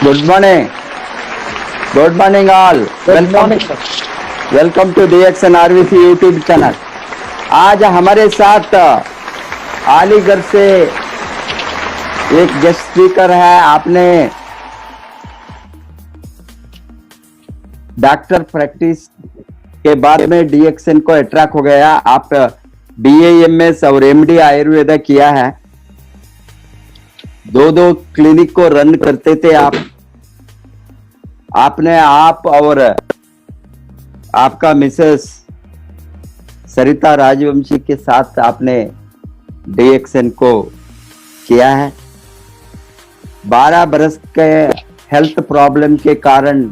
Good morning all. Welcome to DXN RVC YouTube channel. आज हमारे साथ अलीगढ़ से एक गेस्ट स्पीकर है। आपने डॉक्टर प्रैक्टिस के बाद में DXN को अट्रैक्ट हो गया। आप BAMS और MD आयुर्वेदा किया है। दो क्लिनिक को रन करते थे आपने आप और आपका मिसेस सरिता राजवंशी के साथ आपने DXN को किया है। 12 बरस के हेल्थ प्रॉब्लम के कारण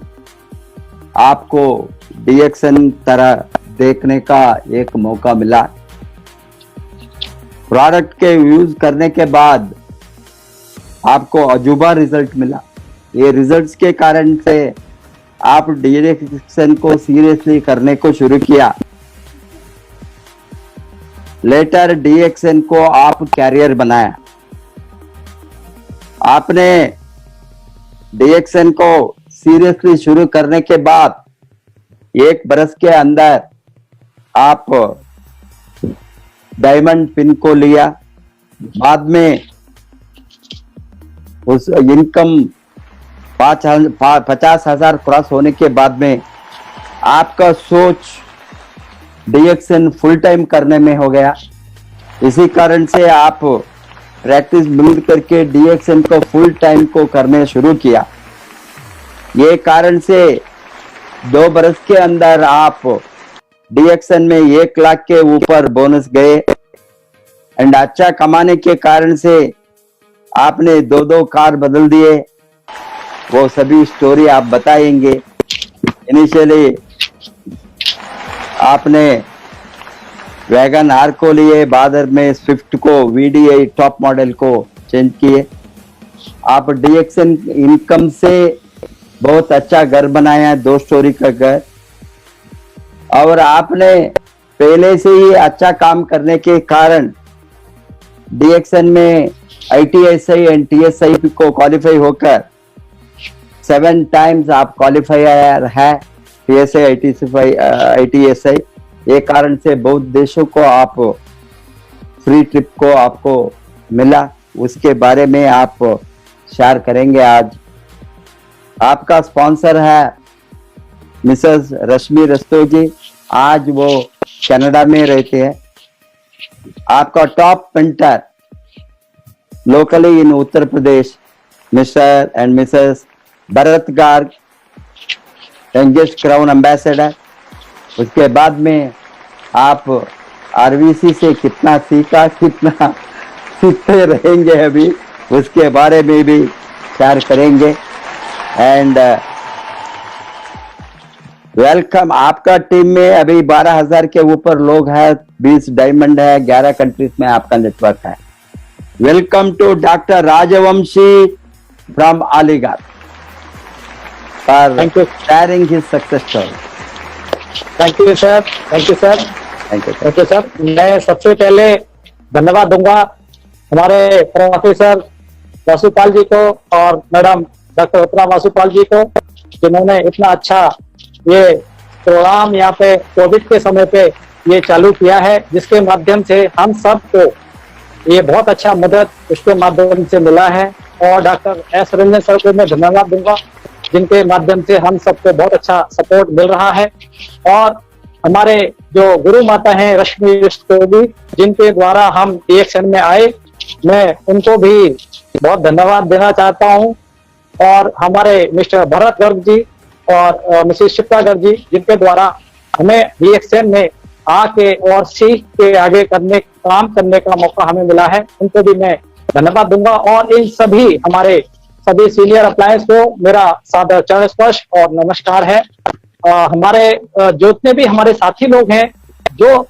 आपको DXN तरह देखने का एक मौका मिला। प्रोडक्ट के यूज करने के बाद आपको अजूबा रिजल्ट मिला। ये रिजल्ट्स के कारण से आप DXN को सीरियसली करने को शुरू किया। लेटर DXN को आप कैरियर बनाया। आपने DXN को सीरियसली शुरू करने के बाद 1 बरस के अंदर आप डायमंड पिन को लिया। बाद में उस इनकम 50,000 क्रॉस होने के बाद में आपका सोच DXN फुल टाइम करने में हो गया। इसी कारण से आप प्रैक्टिस बिल्ड करके DXN को फुल टाइम को करने शुरू किया। ये कारण से 2 बरस के अंदर आप DXN में 1 लाख के ऊपर बोनस गए एंड अच्छा कमाने के कारण से आपने 2 कार बदल दिए। वो सभी स्टोरी आप बताएंगे। इनिशियली आपने वैगन आर को लिए, बाद में स्विफ्ट को VDI टॉप मॉडल को चेंज किए। आप DXN इनकम से बहुत अच्छा घर बनाया, 2 स्टोरी का घर। और आपने पहले से ही अच्छा काम करने के कारण DXN में ITSI एंड TSI को क्वालिफाई होकर 7 टाइम्स आप क्वालिफायर है TSI ITSI। ये कारण से बहुत देशों को आप फ्री ट्रिप को आपको मिला। उसके बारे में आप शेयर करेंगे। आज आपका स्पॉन्सर है मिसेस रश्मि रस्तोगी। आज वो कनाडा में रहते हैं। आपका top painter locally in Uttar Pradesh mister and Mrs Bharat Garg, youngest crown ambassador. उसके बाद में आप RVC से कितना सीखा, कितना सीखते रहेंगे अभी, उसके बारे में भी शेयर करेंगे। And welcome. आपका टीम में अभी 12,000 के ऊपर लोग हैं, 20 डायमंड है, 11 कंट्रीज में आपका नेटवर्क है। Welcome to doctor Rajvanshi from Aligarh for sharing his success story. Thank you sir. Thank you sir. Thank you. Thank you sir. मैं सबसे पहले धन्यवाद दूंगा हमारे प्रोफेसर वासुपाल जी को और मैडम डॉक्टर उत्तरा वासुपाल जी को, जिन्होंने इतना अच्छा ये प्रोग्राम यहाँ पे कोविड के समय पे ये चालू किया है, जिसके माध्यम से हम सबको ये बहुत अच्छा मदद उसके माध्यम से मिला है। और डॉक्टर S रंजन सर को मैं धन्यवाद दूंगा, जिनके माध्यम से हम सबको बहुत अच्छा सपोर्ट मिल रहा है। और हमारे जो गुरु माता हैं रश्मि रस्तोगी, जिनके द्वारा हम DXN में आए, मैं उनको भी बहुत धन्यवाद देना चाहता हूँ। और हमारे मिस्टर भरत गर्ग जी और मिसेस शिप्रा गर्ग जी, जिनके द्वारा हमें DXN में आके और सीख के आगे काम करने का मौका हमें मिला है, उनको भी मैं धन्यवाद दूंगा। और इन सभी हमारे सभी सीनियर अप्लायंस को मेरा सादर चरण स्पर्श और नमस्कार है। हमारे जितने भी हमारे साथी लोग हैं, जो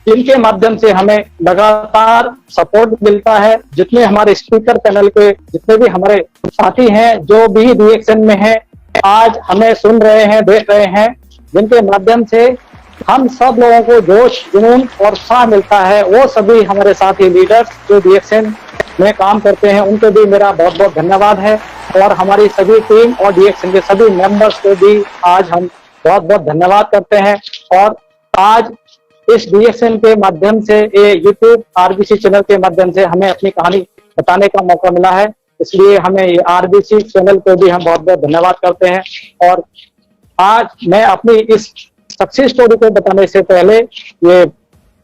जिनके माध्यम से हमें लगातार सपोर्ट मिलता है, जितने हमारे स्पीकर पैनल के जितने भी हमारे साथी हैं, जो भी DXN में हैं, आज हमें सुन रहे हैं, देख रहे हैं, जिनके माध्यम से हम सब लोगों को जोश, जुनून और उत्साह मिलता है, वो सभी हमारे साथी लीडर्स जो DXN में काम करते हैं उनको भी मेरा बहुत बहुत धन्यवाद है। और हमारी सभी टीम और डीएक्सन के सभी मेंबर्स को भी आज हम बहुत बहुत धन्यवाद करते हैं। और आज इस डीएक्सन के माध्यम से, ये यूट्यूब आरबीसी चैनल के माध्यम से हमें अपनी कहानी बताने का मौका मिला है, इसलिए हमें ये आरबीसी चैनल को भी हम बहुत बहुत धन्यवाद करते हैं। और आज मैं अपनी इस सक्सेस स्टोरी को बताने से पहले, ये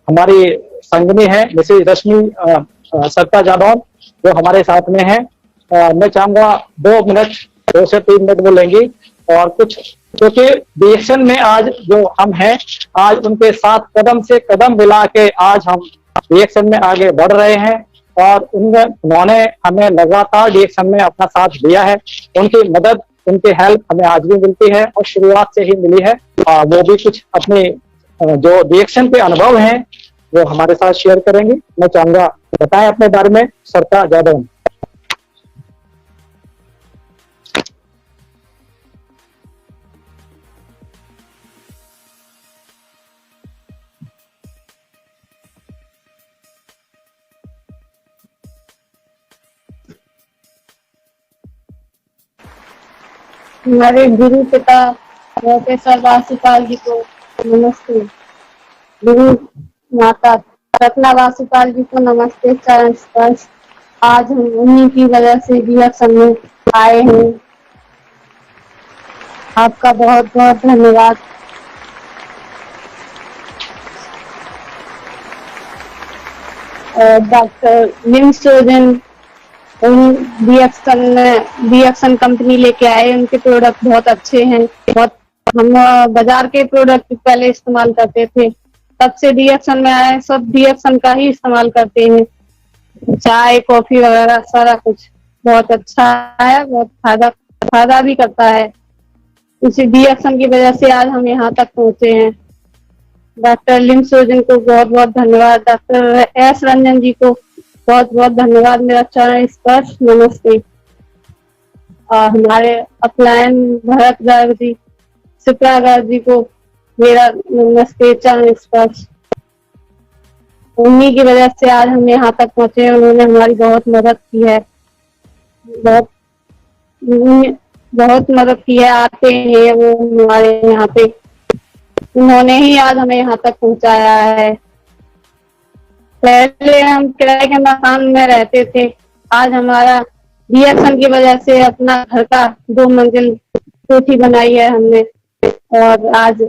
हमारी संगनी है मिसेज रश्मि सत्ता जादौन जो हमारे साथ में है, मैं चाहूंगा 2 से 3 मिनट बोलेंगी। और कुछ, क्योंकि डीएक्सन में आज जो हम हैं, आज उनके साथ कदम से कदम मिला के आज हम डीएक्सन में आगे बढ़ रहे हैं। और उन्होंने हमें लगातार डीएक्सन में अपना साथ दिया है। उनकी मदद, उनकी हेल्प हमें आज भी मिलती है और शुरुआत से ही मिली है। वो भी कुछ अपने जो डीएक्सन के अनुभव हैं वो हमारे साथ शेयर करेंगे। मैं चाहूंगा बताएं अपने बारे में, सत्ता जादौन। हमारे गुरु पिता प्रोफेसर वासुपाल जी को नमस्ते। गुरु माता रत्ना वासुपाल जी को नमस्ते, चरण स्पर्श। आज हम उन्हीं की वजह से डीएक्सन में आए हैं। आपका बहुत बहुत धन्यवाद। डॉक्टर लिमस्टोजन डीएक्सन कंपनी लेके आए, उनके प्रोडक्ट बहुत अच्छे हैं। बहुत, हम बाजार के प्रोडक्ट पहले इस्तेमाल करते थे, तब से डीएक्सन में आए, सब डीएक्सन का ही इस्तेमाल करते हैं। चाय कॉफी वगैरह सारा कुछ बहुत अच्छा है, बहुत फायदा भी करता है। इसी डीएक्सन की वजह से आज हम यहाँ तक पहुंचे हैं। डॉक्टर लिमसोजन को बहुत बहुत धन्यवाद। डॉक्टर एस रंजन जी को बहुत बहुत धन्यवाद। मेरा चरण स्पर्श नमस्ते। हमारे अपलायन भरत गर्ग जी, शिप्रा गर्ग जी को मेरा नमस्ते, चरण स्पर्श। उन्हीं की वजह से आज हम यहाँ तक पहुंचे। उन्होंने हमारी बहुत मदद की है, बहुत मदद की है। आते हैं वो हमारे यहाँ पे, उन्होंने ही आज हमें यहाँ तक पहुंचाया है। पहले हम किराए के मकान में रहते थे, आज हमारा डीएक्सन की वजह से अपना घर का 2 मंजिल कोठी बनाई है हमने। और आज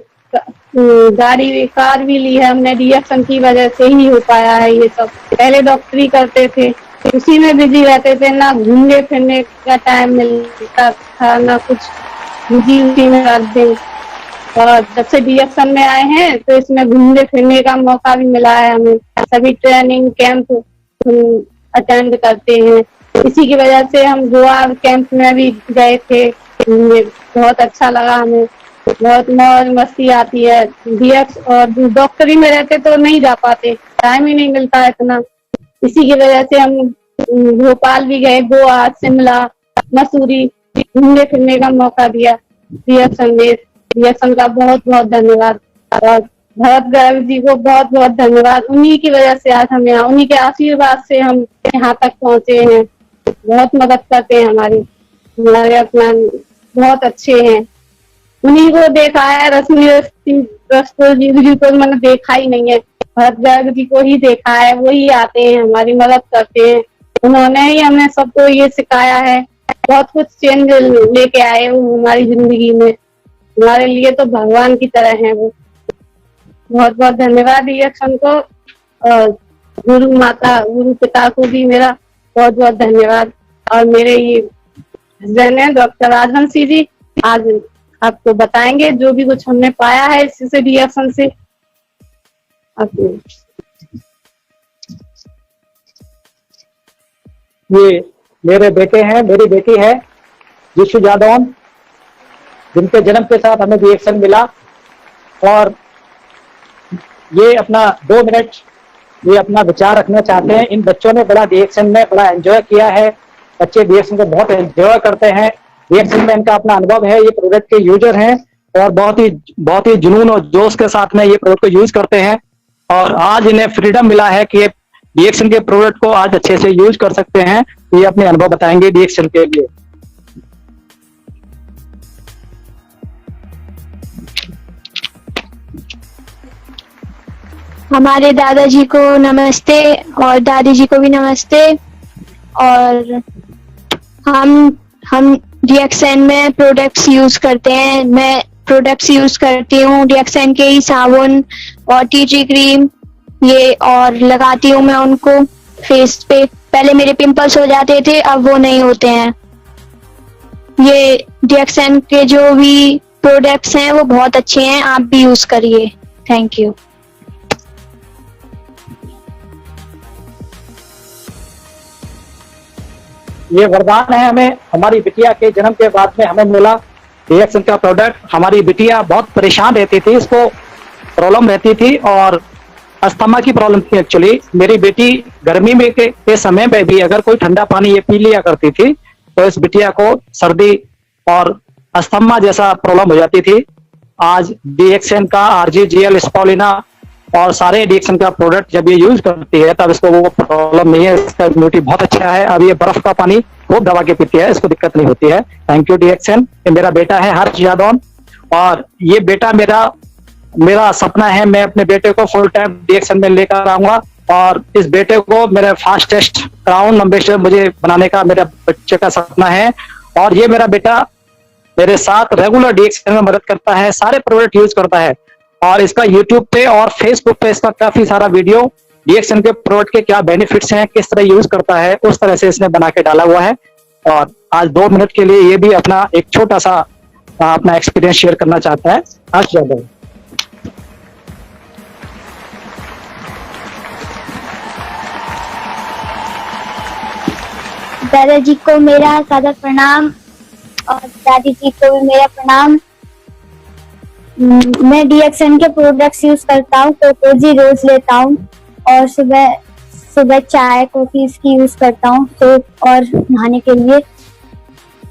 कार भी ली है हमने, डीएक्सन की वजह से ही हो पाया है ये सब। पहले डॉक्टरी करते थे, उसी में बिजी रहते थे, ना घूमने फिरने का टाइम मिलता था, ना कुछ बिजी उसी में रहते। और जब से डीएक्सन में आए हैं तो इसमें घूमने फिरने का मौका भी मिला है हमें। सभी ट्रेनिंग कैंप अटेंड करते हैं, इसी की वजह से हम गोवा कैंप में भी गए थे। बहुत अच्छा लगा हमें, बहुत मौज मस्ती आती है। डीएक्स और डॉक्टरी में रहते तो नहीं जा पाते, टाइम ही नहीं मिलता इतना। इसी की वजह से हम भोपाल भी गए, गोवा, शिमला, मसूरी घूमने फिरने का मौका दिया डीएक्सन में। डीएक्सन का बहुत बहुत धन्यवाद। और भरत गर्ग जी को बहुत बहुत धन्यवाद। उन्हीं की वजह से आज हम यहाँ, उन्हीं के आशीर्वाद से हम यहाँ तक पहुंचे हैं। बहुत मदद करते हैं हमारे अपना, बहुत अच्छे हैं। उन्हीं को देखा है, रश्मि जी को मैंने देखा ही नहीं है, भरत गर्ग जी को ही देखा है। वही आते हैं, हमारी मदद करते हैं। उन्होंने ही हमें सबको ये सिखाया है, बहुत कुछ चेंज लेके आए वो हमारी जिंदगी में। हमारे लिए तो भगवान की तरह हैं वो। बहुत बहुत धन्यवाद डीएक्सन को। गुरु माता, गुरु पिता को भी मेरा बहुत बहुत धन्यवाद। और मेरे ये हस्बैंड है डॉक्टर राजवंशी जी, आज आपको बताएंगे जो भी कुछ हमने पाया है इससे, डीएक्सन से। ये मेरे बेटे हैं, मेरी बेटी है यीशु जादौन, जिनके जन्म के साथ हमें डीएक्सन मिला। और ये अपना 2 मिनट ये अपना विचार रखना चाहते हैं। इन बच्चों ने बड़ा डीएक्सन में बड़ा एंजॉय किया है। बच्चे डीएक्सन को बहुत एंजॉय करते हैं। डीएक्सन में इनका अपना अनुभव है, ये प्रोडक्ट के यूजर हैं और बहुत ही जुनून और जोश के साथ में ये प्रोडक्ट को यूज करते हैं। और आज इन्हें फ्रीडम मिला है कि डीएक्सन के प्रोडक्ट को आज अच्छे से यूज कर सकते हैं। ये अपने अनुभव बताएंगे डीएक्सन के लिए। हमारे दादाजी को नमस्ते और दादी जी को भी नमस्ते। और हम डीएक्सन में प्रोडक्ट्स यूज करते हैं। मैं प्रोडक्ट्स यूज करती हूँ डीएक्सन के ही, साबुन और टी ट्री क्रीम ये, और लगाती हूँ मैं उनको फेस पे। पहले मेरे पिंपल्स हो जाते थे, अब वो नहीं होते हैं। ये डीएक्सन के जो भी प्रोडक्ट्स हैं वो बहुत अच्छे हैं, आप भी यूज करिए। Thank you. ये वरदान है हमें, हमारी बिटिया के जन्म के बाद में हमें मिला डीएक्सन का प्रोडक्ट। हमारी बिटिया बहुत परेशान रहती थी, इसको प्रॉब्लम रहती थी और अस्थमा की प्रॉब्लम थी एक्चुअली। मेरी बेटी गर्मी में के समय में भी अगर कोई ठंडा पानी ये पी लिया करती थी तो इस बिटिया को सर्दी और अस्थमा जैसा प्रॉब्लम हो जाती थी। आज डीएक्सन का आरजीजीएल, स्पोलिना और सारे डीएक्सन का प्रोडक्ट जब ये यूज करती है तब इसको वो प्रॉब्लम नहीं है। इसका इम्यूनिटी बहुत अच्छा है। अब ये बर्फ का पानी खूब दबा के पीती है, इसको दिक्कत नहीं होती है। थैंक यू डीएक्सन। ये मेरा बेटा है हर्ष यादव और ये बेटा मेरा सपना है, मैं अपने बेटे को फुल टाइम डीएक्सन में लेकर आऊंगा और इस बेटे को मेरा फास्टेस्ट क्राउन एम्बेसडर मुझे बनाने का मेरा बच्चे का सपना है। और ये मेरा बेटा मेरे साथ रेगुलर डीएक्सन में मदद करता है, सारे प्रोडक्ट यूज करता है और इसका यूट्यूब पे और फेसबुक पे इसका काफी सारा वीडियो डीएक्सन के प्रोडक्ट के क्या बेनिफिट्स हैं, किस तरह यूज करता है, उस तरह से इसने बना के डाला हुआ है। और आज 2 मिनट के लिए ये भी अपना एक छोटा सा अपना एक्सपीरियंस शेयर करना चाहता है। हर्ष यादव। दादाजी को मेरा सादर प्रणाम और दादी जी को भी मेरा प्रणाम। मैं डीएक्सन के प्रोडक्ट्स यूज करता हूँ, कोकोजी रोज लेता हूँ और सुबह चाय कॉफी इसकी यूज करता हूँ सोप और नहाने के लिए।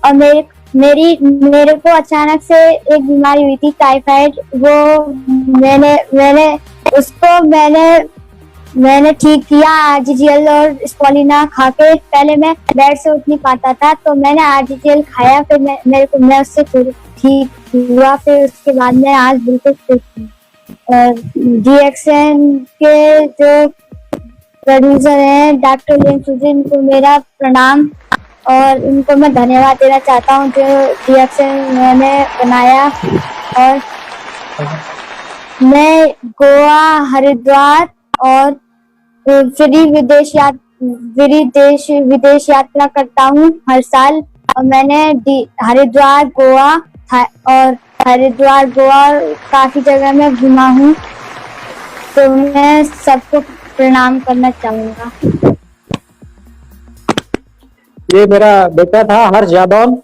और मेरे को अचानक से एक बीमारी हुई थी टाइफाइड, वो मैंने ठीक किया आरजीजीएल और स्पोलिना खा के। पहले मैं बेड से उठ नहीं पाता था तो मैंने आरजीजीएल खाया, फिर मैं उससे ठीक हुआ। फिर उसके बाद मैं आज बिल्कुल फिट हूँ। और डीएक्सन के जो प्रोड्यूसर हैं डॉक्टर लिन सुजी, इनको मेरा प्रणाम और इनको मैं धन्यवाद देना चाहता हूँ जो डीएक्सन मैंने बनाया। और मैं गोवा, हरिद्वार और फ्री विदेश यात्रा करता हूँ हर साल। और मैंने हरिद्वार गोवा काफी जगह में घुमा हूँ, तो मैं सबको प्रणाम करना चाहूंगा। ये मेरा बेटा था हर्ष यादव।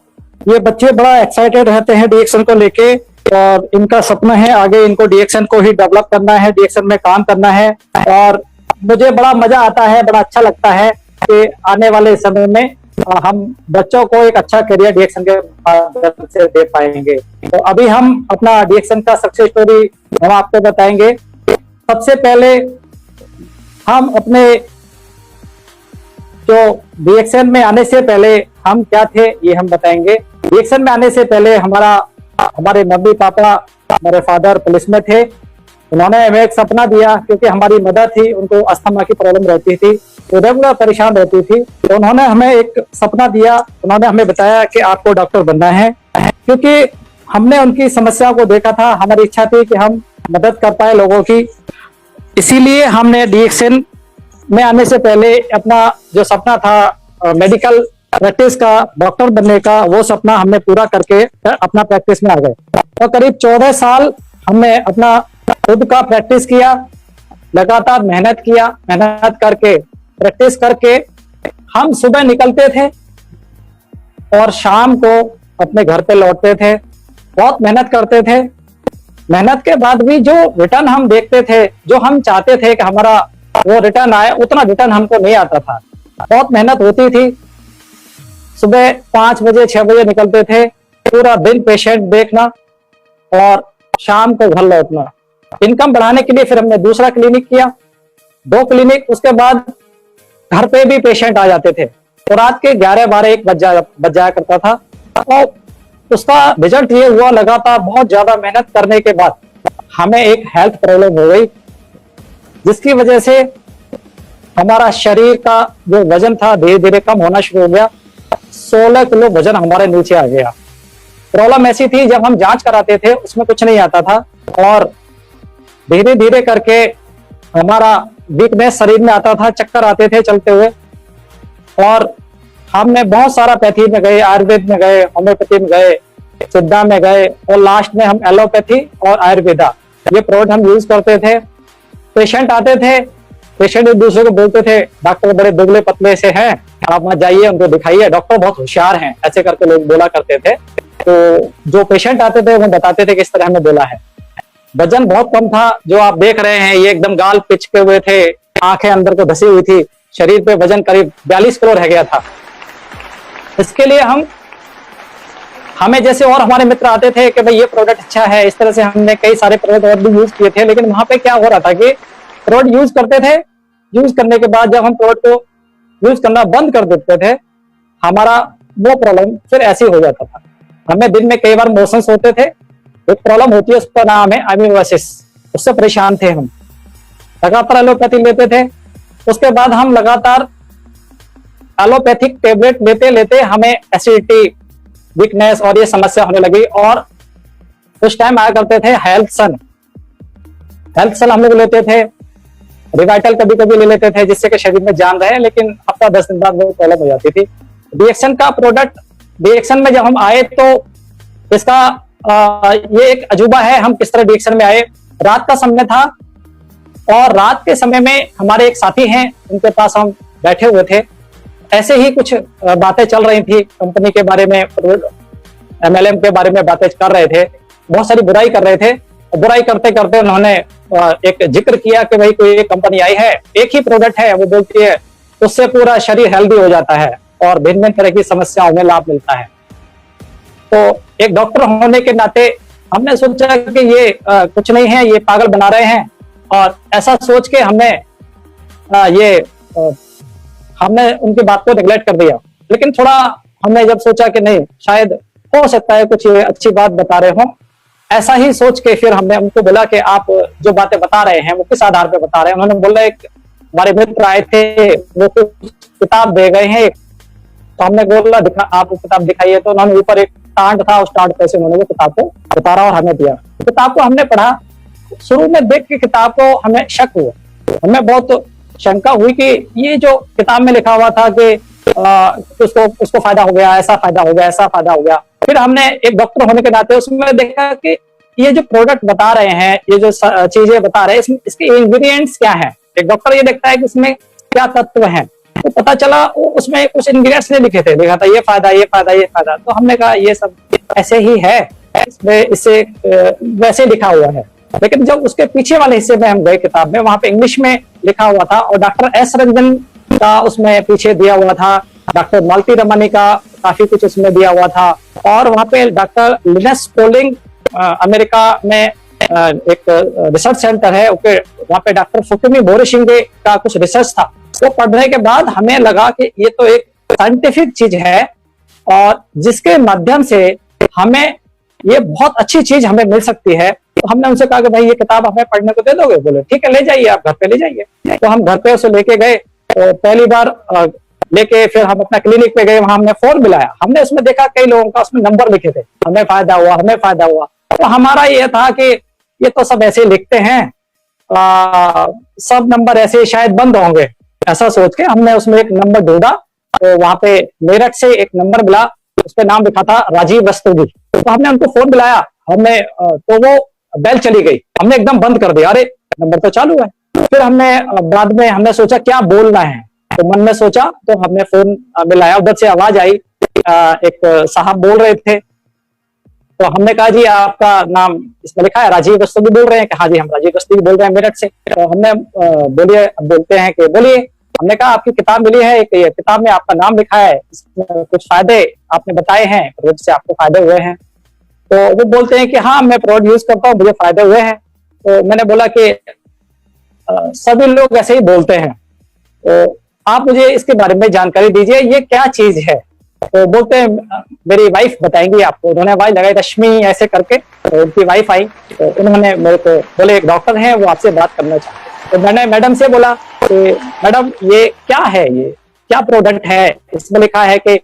ये बच्चे बड़ा एक्साइटेड रहते हैं डीएक्सन को लेके और इनका सपना है आगे इनको डीएक्सन को ही डेवलप करना है, डीएक्सन में काम करना है। और मुझे बड़ा मजा आता है, बड़ा अच्छा लगता है कि आने वाले समय में हम बच्चों को एक अच्छा करियर डीएक्सन के माध्यम से दे पाएंगे। तो अभी हम अपना डीएक्सन का सक्सेस स्टोरी हम आपको बताएंगे। सबसे पहले हम अपने जो डीएक्सन में आने से पहले हम क्या थे ये हम बताएंगे। डीएक्सन में आने से पहले हमारे मम्मी पापा, हमारे फादर पुलिस में थे। उन्होंने हमें एक सपना दिया क्योंकि हमारी मदर थी, उनको अस्थमा की प्रॉब्लम रहती थी, तो रेगुलर परेशान रहती थी। तो उन्होंने हमें एक सपना दिया, उन्होंने हमें बताया कि आपको डॉक्टर बनना है। क्योंकि हमने उनकी समस्या को देखा था, हमारी इच्छा थी कि हम मदद कर पाए लोगों की, इसीलिए हमने डीएक्सन में आने से पहले अपना जो सपना था मेडिकल प्रैक्टिस का, डॉक्टर बनने का, वो सपना हमने पूरा करके अपना प्रैक्टिस में आ गए। तो करीब 14 साल हमने अपना खुद का प्रैक्टिस किया, लगातार मेहनत किया, मेहनत करके प्रैक्टिस करके हम सुबह निकलते थे और शाम को अपने घर पे लौटते थे। बहुत मेहनत करते थे। मेहनत के बाद भी जो रिटर्न हम देखते थे, जो हम चाहते थे कि हमारा वो रिटर्न आए, उतना रिटर्न हमको नहीं आता था। बहुत मेहनत होती थी। सुबह 5 बजे 6 बजे निकलते थे, पूरा दिन पेशेंट देखना और शाम को घर लौटना। इनकम बढ़ाने के लिए फिर हमने दूसरा क्लिनिक किया, 2 क्लिनिक, उसके बाद घर पे भी पेशेंट आ जाते थे तो रात के 11-12-1 बज जाया करता था। और उसका रिजल्ट ये हुआ, लगातार बहुत ज्यादा मेहनत करने के बाद हमें एक हेल्थ प्रॉब्लम हो गई, जिसकी वजह से हमारा शरीर का जो वजन था धीरे धीरे कम होना शुरू हो गया। 16 किलो वजन हमारे नीचे आ गया। प्रॉब्लम ऐसी थी, जब हम जांच कराते थे उसमें कुछ नहीं आता था और धीरे धीरे करके हमारा वीकनेस शरीर में आता था, चक्कर आते थे चलते हुए। और हमने बहुत सारा पैथी में गए, आयुर्वेद में गए, होम्योपैथी में गए, सिद्धा में गए और लास्ट में हम एलोपैथी और आयुर्वेदा ये प्रोडक्ट हम यूज करते थे। पेशेंट आते थे, पेशेंट एक दूसरे को बोलते थे डॉक्टर बड़े दुबले पतले से हैं, आप वहां जाइए उनको दिखाइए, डॉक्टर बहुत होशियार हैं, ऐसे करके लोग बोला करते थे। तो जो पेशेंट आते थे वो बताते थे किस तरह हमें बोला है। वजन बहुत कम था, जो आप देख रहे हैं ये एकदम गाल पिचके हुए थे, आंखें अंदर को धसी हुई थी, शरीर पे वजन करीब 42 किलो रह गया था। इसके लिए हमें जैसे और हमारे मित्र आते थे कि भाई ये प्रोडक्ट अच्छा है, इस तरह से हमने कई सारे प्रोडक्ट और भी यूज किए थे। लेकिन वहां पे क्या हो रहा था कि प्रोडक्ट यूज करते थे, यूज करने के बाद जब हम प्रोडक्ट को यूज करना बंद कर देते थे, हमारा वो प्रॉब्लम फिर ऐसे हो जाता था। हमें दिन में कई बार मोशंस होते थे, एक प्रॉब्लम होती है उसका नाम है अमीनोसिस, उससे परेशान थे हम, लगातार एलोपैथी लेते थे। उसके बाद हम लगातार एलोपैथिक टेबलेट लेते लेते हमें एसिडिटी, वीकनेस और ये समस्या होने लगी। और उस टाइम आया करते थे हेल्थ सन हम लोग लेते थे, रिवाइटल कभी कभी ले लेते थे जिससे कि शरीर में जान रहे, लेकिन हफ्ता 10 दिन बाद वो प्रॉब्लम हो जाती थी। रिएक्शन का प्रोडक्ट, रिएक्शन में जब हम आए तो इसका ये एक अजूबा है, हम किस तरह रिएक्शन में आए। रात का समय था और रात के समय में हमारे एक साथी हैं, उनके पास हम बैठे हुए थे, ऐसे ही कुछ बातें चल रही थी कंपनी के बारे में, MLM के बारे में बातें कर रहे थे, बहुत सारी बुराई कर रहे थे। बुराई करते करते उन्होंने एक जिक्र किया कि भाई कोई एक कंपनी आई है, एक ही प्रोडक्ट है, वो बोलती है उससे पूरा शरीर हेल्दी हो जाता है और भिन्न भिन्न तरह की समस्याओं में लाभ मिलता है। तो एक डॉक्टर होने के नाते हमने सोचा कि ये कुछ नहीं है, ये पागल बना रहे हैं, और ऐसा सोच के हमने उनकी बात को नेग्लेक्ट कर दिया। लेकिन थोड़ा हमने जब सोचा कि नहीं, शायद हो सकता है कुछ ये अच्छी बात बता रहे हो, ऐसा ही सोच के फिर हमने उनको बोला कि आप जो बातें बता रहे हैं वो किस आधार पे बता रहे हैं। उन्होंने बोला एक हमारे मित्र आए थे, वो कुछ किताब दे गए हैं, तो हमने बोला आप किताब दिखाइए। तो उन्होंने ऊपर एक टांट था, उस टांट पे से उन्होंने वो किताब को उतारा और हमें दिया। किताब को हमने पढ़ा, शुरू में देख के किताब को हमें शक हुआ, हमें बहुत शंका हुई कि ये जो किताब में लिखा हुआ था कि उसको फायदा हो गया, ऐसा फायदा हो गया, ऐसा फायदा हो गया। फिर हमने एक डॉक्टर होने के नाते उसमें देखा कि ये जो प्रोडक्ट बता रहे हैं, ये जो चीजें बता रहे हैं, इसके इंग्रेडिएंट्स क्या हैं। एक डॉक्टर ये देखता है कि इसमें क्या तत्व हैं, तो पता चला उसमें कुछ इंग्रेडिएंट्स नहीं लिखे थे, लिखा था ये फायदा, ये फायदा, ये फायदा। तो हमने कहा ये सब ऐसे ही है, इसमें इससे वैसे लिखा हुआ है। लेकिन जब उसके पीछे वाले हिस्से में हम गए किताब में, वहां पे इंग्लिश में लिखा हुआ था और डॉक्टर एस रंजन का उसमें पीछे दिया हुआ था, डॉक्टर मालती रमनी का काफी कुछ उसमें दिया हुआ था, और वहां पे डॉक्टर लिनस पोलिंग अमेरिका में एक रिसर्च सेंटर है, वहां पे डॉक्टर फुकुमी मोरिशिंगे का कुछ रिसर्च था। वो पढ़ने के बाद हमें लगा कि ये तो एक साइंटिफिक चीज है और जिसके माध्यम से हमें ये बहुत अच्छी चीज हमें मिल सकती है। तो हमने उनसे कहा कि भाई ये किताब हमें पढ़ने को दे दोगे? बोले ठीक है, ले जाइए, आप घर पे ले जाइए। तो हम घर पे उसे लेके गए, तो पहली बार लेके फिर हम अपना क्लिनिक पे गए, वहां हमने फॉर्म मिलाया, हमने उसमें देखा कई लोगों का उसमें नंबर लिखे थे, हमें फायदा हुआ, हमें फायदा हुआ। तो हमारा ये था कि ये तो सब ऐसे लिखते हैं, सब नंबर ऐसे शायद बंद होंगे, ऐसा सोच के हमने उसमें एक नंबर ढूंढा। तो वहां पे मेरठ से एक नंबर मिला, उस पर नाम लिखा था राजीव रस्तोगी। तो हमने उनको फोन मिलाया, हमने तो वो बेल चली गई, हमने एकदम बंद कर दिया, अरे नंबर तो चालू है। फिर हमने बाद में हमने सोचा क्या बोलना है, तो मन में सोचा, तो हमने फोन मिलाया, उधर से आवाज आई, एक साहब बोल रहे थे। तो हमने कहा जी आपका नाम इसमें लिखा है राजीव रस्तोगी बोल रहे हैं? हाँ जी हम राजीव रस्तोगी बोल रहे हैं मेरठ से। तो हमने बोलिए, बोलते हैं कि बोलिए। हमने कहा आपकी किताब मिली है, एक किताब में आपका नाम लिखा है, इसमें कुछ फायदे आपने बताए हैं, प्रोडक्ट से आपको फायदे हुए हैं। तो वो बोलते हैं कि हाँ मैं प्रोडक्ट यूज करता हूँ, मुझे फायदे हुए हैं। तो मैंने बोला कि सभी लोग ऐसे ही बोलते हैं, तो आप मुझे इसके बारे में जानकारी दीजिए, ये क्या चीज है। तो बोलते हैं मेरी वाइफ बताएंगी आपको। उन्होंने आवाज लगाई रश्मि ऐसे करके, तो उनकी वाइफ आई, तो उन्होंने मेरे को बोले एक डॉक्टर हैं, वो आपसे बात करना चाहते हैं। तो मैंने मैडम से बोला कि मैडम ये क्या है, ये क्या प्रोडक्ट है, इसमें लिखा है कि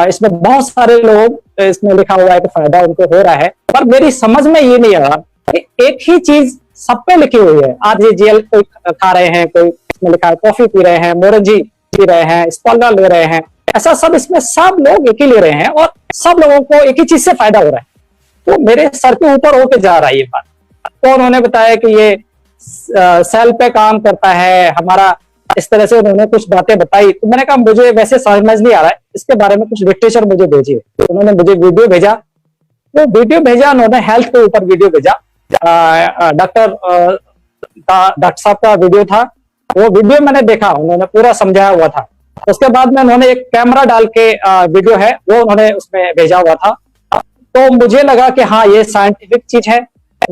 इसमें बहुत सारे लोग, इसमें लिखा हुआ है कि फायदा उनको हो रहा है, पर मेरी समझ में ये नहीं आ रहा कि एक ही चीज सब पे लिखी हुई है। आरजीजीएल कोई खा रहे हैं, कोई इसमें लिखा है कॉफी पी रहे हैं, मोरंजी पी रहे हैं, स्पॉलर ले रहे हैं, ऐसा सब इसमें सब लोग एक ही ले रहे हैं और सब लोगों को एक ही चीज से फायदा हो रहा है। तो मेरे सर के ऊपर होके जा रहा है ये बात। तो उन्होंने बताया कि ये सेल पे काम करता है हमारा, इस तरह से उन्होंने कुछ बातें बताई। तो मैंने कहा मुझे वैसे समझ नहीं आ रहा है, इसके बारे में कुछ लिटरेचर मुझे भेजिए। तो उन्होंने मुझे वीडियो भेजा, तो वीडियो भेजा उन्होंने, हेल्थ के ऊपर वीडियो भेजा, डॉक्टर साहब का वीडियो था। वो वीडियो मैंने देखा, उन्होंने पूरा समझाया हुआ था। उसके बाद में उन्होंने एक कैमरा डाल के वीडियो है वो उन्होंने उसमें भेजा हुआ था। तो मुझे लगा कि हाँ ये साइंटिफिक चीज है।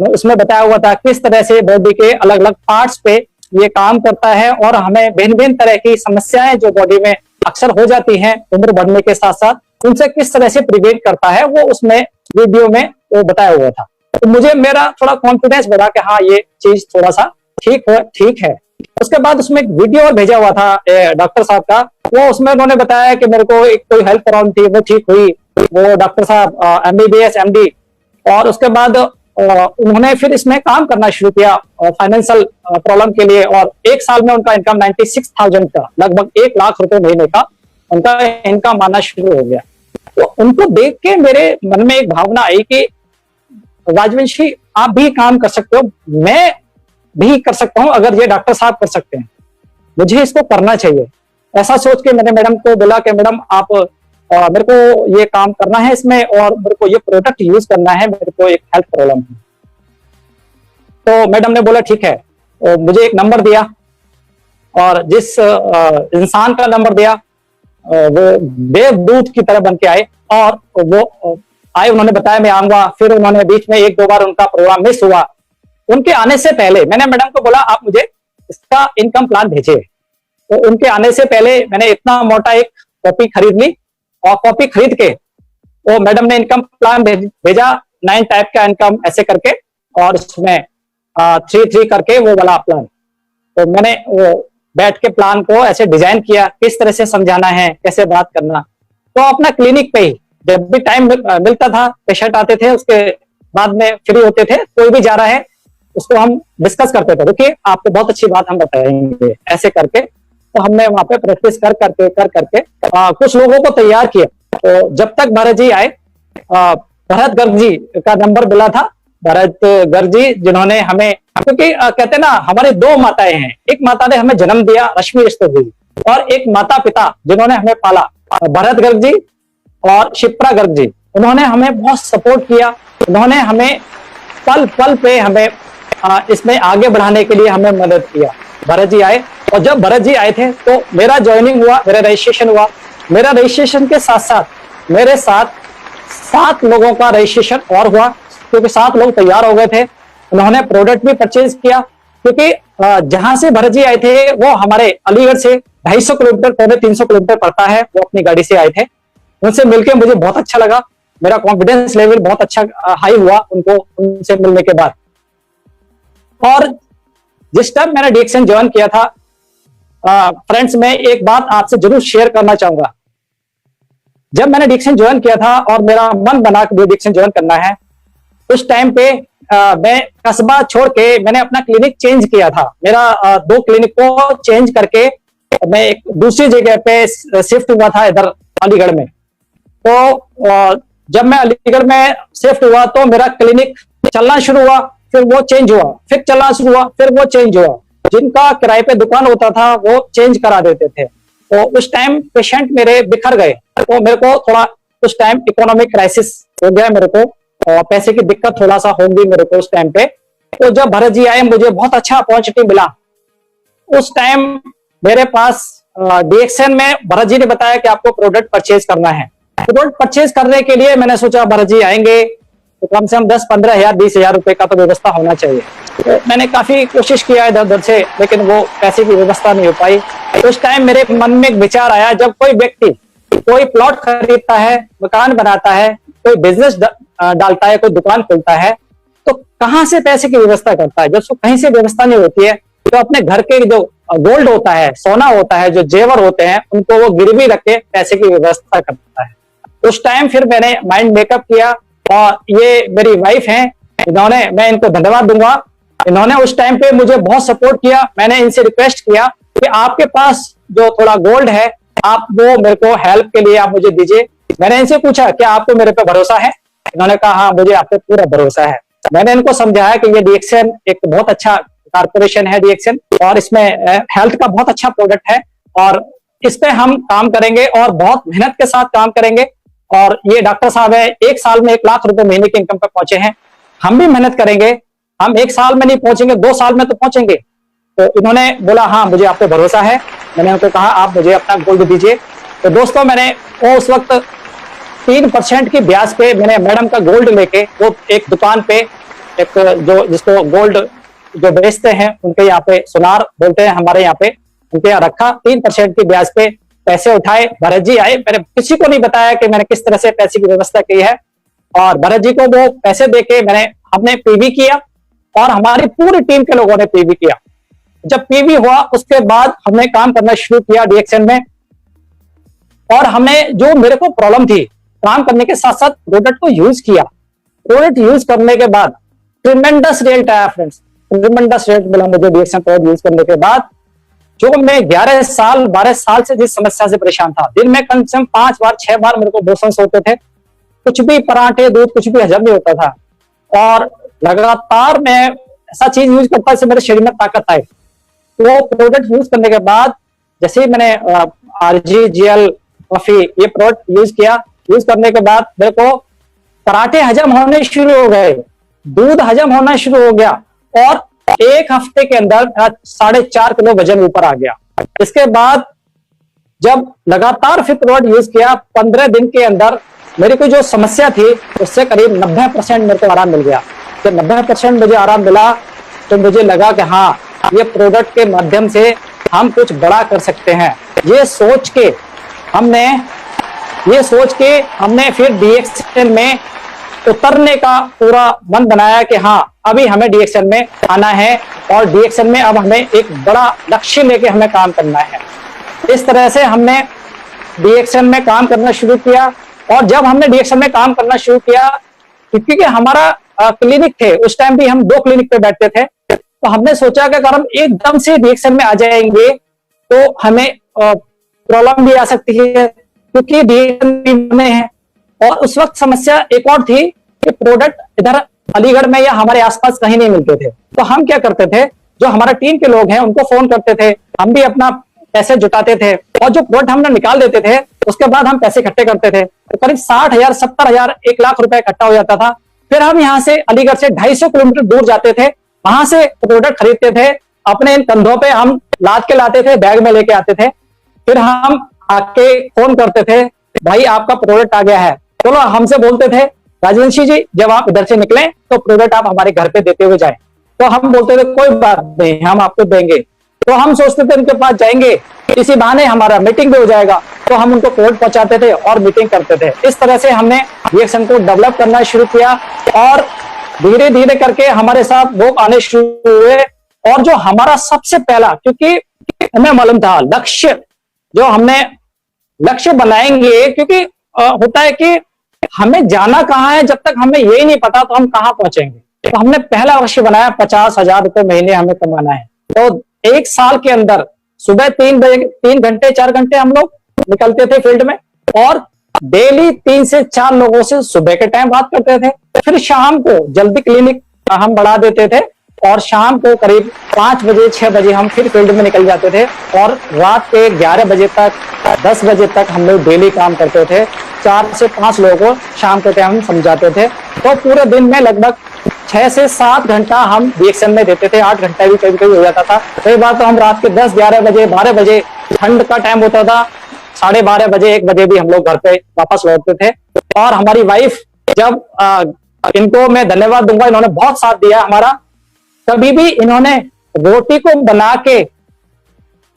उसमें बताया हुआ था किस तरह से बॉडी के अलग अलग पार्ट्स पे ये काम करता है और हमें भिन्न भिन्न तरह की समस्याएं जो बॉडी में अक्सर हो जाती हैं उम्र बढ़ने के साथ साथ, उनसे किस तरह से प्रिवेंट करता है, वो उसमें वीडियो में वो बताया हुआ था। तो मुझे मेरा थोड़ा कॉन्फिडेंस बढ़ा कि हाँ ये चीज थोड़ा सा ठीक है। उसके बाद उसमें एक वीडियो और भेजा हुआ था डॉक्टर साहब का, वो उसमें उन्होंने बताया कि मेरे को एक कोई हेल्थ प्रॉब्लम थी, वो ठीक हुई, वो डॉक्टर साहब MBBS MD। और उसके बाद उन्होंने फिर इसमें काम करना शुरू किया फाइनेंशियल प्रॉब्लम के लिए, और एक साल में उनका इनकम 96,000 का, लगभग 1 लाख रुपए महीने का उनका इनकम आना शुरू हो गया। तो उनको देख के मेरे मन में एक भावना आई कि राजवंशी आप भी काम कर सकते हो, मैं भी कर सकता हूं, अगर ये डॉक्टर साहब कर सकते हैं मुझे इसको करना चाहिए। ऐसा सोच के मैंने मैडम को बोला कि मैडम आप मेरे को ये काम करना है इसमें और मेरे को ये प्रोडक्ट यूज करना है, मेरे को एक हेल्थ प्रॉब्लम है। तो मैडम ने बोला ठीक है। तो मुझे एक नंबर दिया और जिस इंसान का नंबर दिया वो देवदूत की तरह बन के आए और वो आए, उन्होंने बताया मैं आऊंगा। फिर उन्होंने बीच में 1-2 बार उनका प्रोग्राम मिस हुआ। उनके आने से पहले मैंने मैडम को बोला आप मुझे इसका इनकम प्लान भेजिए। तो उनके आने से पहले मैंने इतना मोटा एक कॉपी खरीद ली और कॉपी खरीद के वो मैडम ने इनकम प्लान भेजा, 9 टाइप का इनकम ऐसे करके, और उसमें 3 करके वो वाला प्लान। तो मैंने वो बैठ के प्लान को ऐसे डिजाइन किया, किस तरह से समझाना है, कैसे बात करना। तो अपना क्लिनिक पे ही जब भी टाइम मिलता था, पेशेंट आते थे, उसके बाद में फ्री होते थे, कोई भी जा रहा है उसको हम डिस्कस करते थे, रुकिए आपको बहुत अच्छी बात हम बताएंगे, ऐसे करके। तो हमने वहां पे प्रैक्टिस कर करके कुछ लोगों को तैयार किया। तो जब तक भरत जी आए, भरत गर्ग जी का नंबर मिला था, भरत गर्ग जी जिन्होंने हमें, क्योंकि कहते ना हमारी 2 माताएं हैं, एक माता ने हमें जन्म दिया रश्मि रस्तोगी जी, और एक माता पिता जिन्होंने हमें पाला भरत गर्ग जी और शिप्रा गर्ग जी। उन्होंने हमें बहुत सपोर्ट किया, उन्होंने हमें पल पल पे हमें इसमें आगे बढ़ाने के लिए हमें मदद किया। भरत जी आए, और जब भरत जी आए थे तो मेरा ज्वाइनिंग हुआ, मेरा रजिस्ट्रेशन हुआ। मेरा रजिस्ट्रेशन के साथ साथ मेरे साथ 7 लोगों का रजिस्ट्रेशन और हुआ, क्योंकि 7 लोग तैयार हो गए थे। उन्होंने प्रोडक्ट भी परचेज किया, क्योंकि जहां से भरत जी आए थे वो हमारे अलीगढ़ से 250 किलोमीटर, 350 किलोमीटर पड़ता है। वो अपनी गाड़ी से आए थे। उनसे मिलकर मुझे बहुत अच्छा लगा, मेरा कॉन्फिडेंस लेवल बहुत अच्छा हाई हुआ उनको उनसे मिलने के बाद। और जिस टाइम मैंने डीएक्शन ज्वाइन किया था, फ्रेंड्स मैं एक बात आपसे जरूर शेयर करना चाहूंगा। जब मैंने डीएक्शन ज्वाइन किया था और मेरा मन बना कि डीएक्शन ज्वाइन करना है, उस टाइम पे मैं कस्बा छोड़ के मैंने अपना क्लिनिक चेंज किया था। मेरा 2 क्लिनिक को चेंज करके मैं एक दूसरी जगह पे शिफ्ट हुआ था, इधर अलीगढ़ में। तो जब मैं अलीगढ़ में शिफ्ट हुआ तो मेरा क्लिनिक चलना शुरू हुआ, फिर वो चेंज हुआ, फिर चलना शुरू हुआ, फिर वो चेंज हुआ। जिनका किराए पे दुकान होता था वो चेंज करा देते थे। तो उस टाइम पेशेंट मेरे बिखर गए, तो मेरे को थोड़ा उस टाइम इकोनॉमिक क्राइसिस हो गया, मेरे को और पैसे की दिक्कत थोड़ा सा होगी मेरे को उस टाइम पे। तो जब भरत जी आए मुझे बहुत अच्छा अपॉर्चुनिटी मिला। उस टाइम मेरे पास डीएक्शन में भरत जी ने बताया कि आपको प्रोडक्ट परचेज करना है। प्रोडक्ट परचेज करने के लिए मैंने सोचा भरत जी आएंगे तो कम से कम 10-15 हजार 20 हजार रुपए का तो व्यवस्था होना चाहिए। तो मैंने काफी कोशिश किया इधर उधर से, लेकिन वो पैसे की व्यवस्था नहीं हो पाई। तो उस टाइम मेरे मन में एक विचार आया, जब कोई व्यक्ति कोई प्लॉट खरीदता है, मकान बनाता है, कोई बिजनेस डालता है, कोई दुकान खोलता है, तो कहाँ से पैसे की व्यवस्था करता है? जब उसको कहीं से व्यवस्था नहीं होती है तो अपने घर के जो गोल्ड होता है, सोना होता है, जो जेवर होते हैं, उनको वो गिरवी रख के पैसे की व्यवस्था करता है। उस टाइम फिर मैंने माइंड मेकअप किया, और ये मेरी वाइफ हैं, इन्होंने, मैं इनको धन्यवाद दूंगा, इन्होंने उस टाइम पे मुझे बहुत सपोर्ट किया। मैंने इनसे रिक्वेस्ट किया कि आपके पास जो थोड़ा गोल्ड है, आप वो मेरे को हेल्प के लिए आप मुझे दीजिए। मैंने इनसे पूछा क्या आपको मेरे पे भरोसा है? इन्होंने कहा हाँ, मुझे आप पे पूरा भरोसा है। मैंने इनको समझाया कि ये डीएक्सएन एक बहुत अच्छा कारपोरेशन है डीएक्सएन, और इसमें हेल्थ का बहुत अच्छा प्रोडक्ट है, और इस पे हम काम करेंगे और बहुत मेहनत के साथ काम करेंगे। और ये डॉक्टर साहब है, 1 साल में 1 लाख रुपए महीने की इनकम पे पहुंचे हैं। हम भी मेहनत करेंगे, हम 1 साल में नहीं पहुंचेंगे, 2 साल में तो पहुंचेंगे। तो इन्होंने बोला हाँ, मुझे आप पे भरोसा है। मैंने उनको कहा आप मुझे अपना गोल्ड दीजिए। तो दोस्तों, मैंने वो उस वक्त 3% की ब्याज पे मैंने मैडम का गोल्ड लेके, वो एक दुकान पे, एक जो जिसको गोल्ड जो बेचते हैं उनके यहाँ पे, सुनार बोलते हैं हमारे यहाँ पे, उनके यहाँ रखा। 3% की ब्याज पे पैसे उठाए। भरत जी आए, मैंने किसी को नहीं बताया कि मैंने किस तरह से पैसे की व्यवस्था की है, और भरत जी को वो पैसे देके हमने पीवी किया, और हमारी पूरी टीम के लोगों ने पीवी किया। जब पीवी हुआ उसके बाद हमने काम करना शुरू किया डीएक्सएन में, और हमने जो मेरे को प्रॉब्लम थी, काम करने के साथ साथ प्रोडक्ट को यूज किया। प्रोडक्ट यूज करने के बाद ट्रिमेंडस रिजल्ट आया फ्रेंड्स, ट्रिमेंडस रिजल्ट मिला मुझे डीएक्सएन प्रोडक्ट यूज करने के बाद। जो मैं 11 साल 12 साल से जिस समस्या से परेशान था, दिन में कम से कम 5 बार 6 बार मेरे को मोशंस होते थे, कुछ भी पराठे दूध कुछ भी हजम नहीं होता था, और लगातार मैं ऐसा चीज यूज करता जिससे मेरे शरीर में ताकत आए। तो प्रोडक्ट यूज करने के बाद, जैसे ही मैंने RGGL कॉफी ये प्रोडक्ट यूज किया, यूज करने के बाद मेरे को पराठे हजम होने शुरू हो गए, दूध हजम होना शुरू हो गया, और 1 हफ्ते के अंदर 4.5 किलो वजन ऊपर आ गया। इसके बाद जब लगातार फिर प्रोडक्ट यूज किया, 15 दिन के अंदर मेरी कोई जो समस्या थी उससे करीब 90% मेरे को आराम मिल गया। जब 90% मुझे आराम मिला तो मुझे लगा कि हाँ, ये प्रोडक्ट के माध्यम से हम कुछ बड़ा कर सकते हैं। ये सोच के हमने फिर डीएक्सएन में उतरने का पूरा मन बनाया कि हाँ, अभी हमें डीएक्सएन में आना है, और डीएक्सएन में अब हमें एक बड़ा लक्ष्य लेके हमें काम करना है। इस तरह से हमने डीएक्सएन में काम करना शुरू किया। और जब हमने डीएक्सएन में काम करना शुरू किया, क्योंकि हमारा क्लिनिक थे, उस टाइम भी हम 2 क्लिनिक पे बैठते थे, तो हमने सोचा कि अगर हम एकदम से डीएक्सएन में आ जाएंगे तो हमें प्रॉब्लम भी आ सकती है, क्योंकि डीएक्सएन में है। और उस वक्त समस्या एक और थी कि प्रोडक्ट इधर अलीगढ़ में या हमारे आसपास कहीं नहीं मिलते थे। तो हम क्या करते थे, जो हमारा टीम के लोग हैं उनको फोन करते थे, हम भी अपना पैसे जुटाते थे, और जो प्रोडक्ट हमने निकाल देते थे उसके बाद हम पैसे इकट्ठे करते थे। तो करीब 60,000 70,000 1 लाख रुपए इकट्ठा हो जाता था। फिर हम यहाँ से अलीगढ़ से 250 किलोमीटर दूर जाते थे, वहां से प्रोडक्ट खरीदते थे, अपने इन कंधों पे हम लाद के लाते थे, बैग में लेके आते थे। फिर हम आके फोन करते थे, भाई आपका प्रोडक्ट आ गया है। चलो हमसे बोलते थे, राजवंशी जी जब आप इधर से निकलें तो प्रोडक्ट आप हमारे घर पे देते हुए जाएं। तो हम बोलते थे कोई बात नहीं, हम आपको देंगे। तो हम सोचते थे उनके पास जाएंगे, इसी बहाने हमारा मीटिंग भी हो जाएगा, तो हम उनको प्रोडक्ट पहुंचाते थे और मीटिंग करते थे। इस तरह से हमने डीएक्सएन को डेवलप करना शुरू किया, और धीरे धीरे करके हमारे साथ लोग आने शुरू हुए। और जो हमारा सबसे पहला, क्योंकि हमें मालूम था लक्ष्य, जो हमने लक्ष्य बनाएंगे, क्योंकि होता है कि हमें जाना कहाँ है, जब तक हमें यही नहीं पता तो हम कहाँ पहुंचेंगे। तो हमने पहला लक्ष्य बनाया 50,000 रुपए महीने हमें कमाना है। तो 1 साल के अंदर सुबह 3 घंटे 4 घंटे हम लोग निकलते थे फील्ड में, और डेली 3 से 4 लोगों से सुबह के टाइम बात करते थे। फिर शाम को जल्दी क्लिनिक हम बढ़ा देते थे, और शाम को करीब 5 बजे 6 बजे हम फिर फील्ड में निकल जाते थे, और रात के 11 बजे तक 10 बजे तक हम लोग डेली काम करते थे। 4 से 5 लोगों को शाम के टाइम हम समझाते थे। तो पूरे दिन में लगभग 6 से 7 घंटा हम डीएक्सएन में देते थे, 8 घंटा भी कभी कभी हो जाता था। कई बार तो हम रात के 10 11 बजे 12 बजे, ठंड का टाइम होता था, 12:30 बजे 1 बजे भी हम लोग घर पे वापस लौटते थे। और हमारी वाइफ, जब इनको मैं धन्यवाद दूंगा, इन्होंने बहुत साथ दिया हमारा। कभी भी इन्होंने रोटी को बना के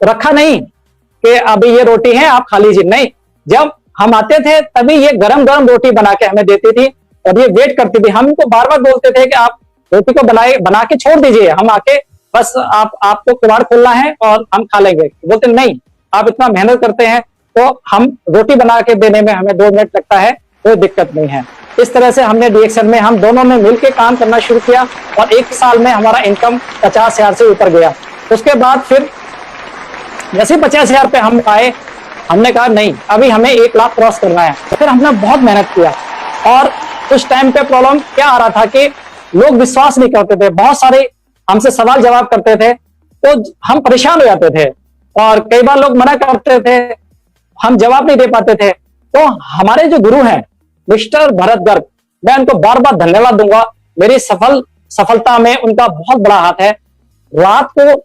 रखा नहीं कि अभी ये रोटी है आप खा लीजिए, नहीं। जब हम आते थे तभी ये गरम गरम रोटी बना के हमें देती थी और ये वेट करती थी। हम इनको बार बार बोलते थे कि आप रोटी को बना के छोड़ दीजिए, हम आके बस आपको किवाड़ खोलना है और हम खा लेंगे। बोलते नहीं, आप इतना मेहनत करते हैं तो हम रोटी बना के देने में हमें 2 मिनट लगता है, कोई दिक्कत नहीं है। इस तरह से हमने डीएक्सन में हम दोनों ने मिलकर काम करना शुरू किया और 1 साल में हमारा इनकम 50,000 से ऊपर गया। उसके बाद फिर जैसे 50,000 पे हम आए, हमने कहा नहीं, अभी हमें 1 लाख क्रॉस करना है। तो फिर हमने बहुत मेहनत किया और उस टाइम पे प्रॉब्लम क्या आ रहा था कि लोग विश्वास नहीं करते थे, बहुत सारे हमसे सवाल जवाब करते थे तो हम परेशान हो जाते थे और कई बार लोग मना करते थे, हम जवाब नहीं दे पाते थे। तो हमारे जो गुरु हैं मिस्टर भरत गर्ग, मैं उनको बार बार धन्यवाद दूंगा। मेरी सफलता में उनका बहुत बड़ा हाथ है। रात को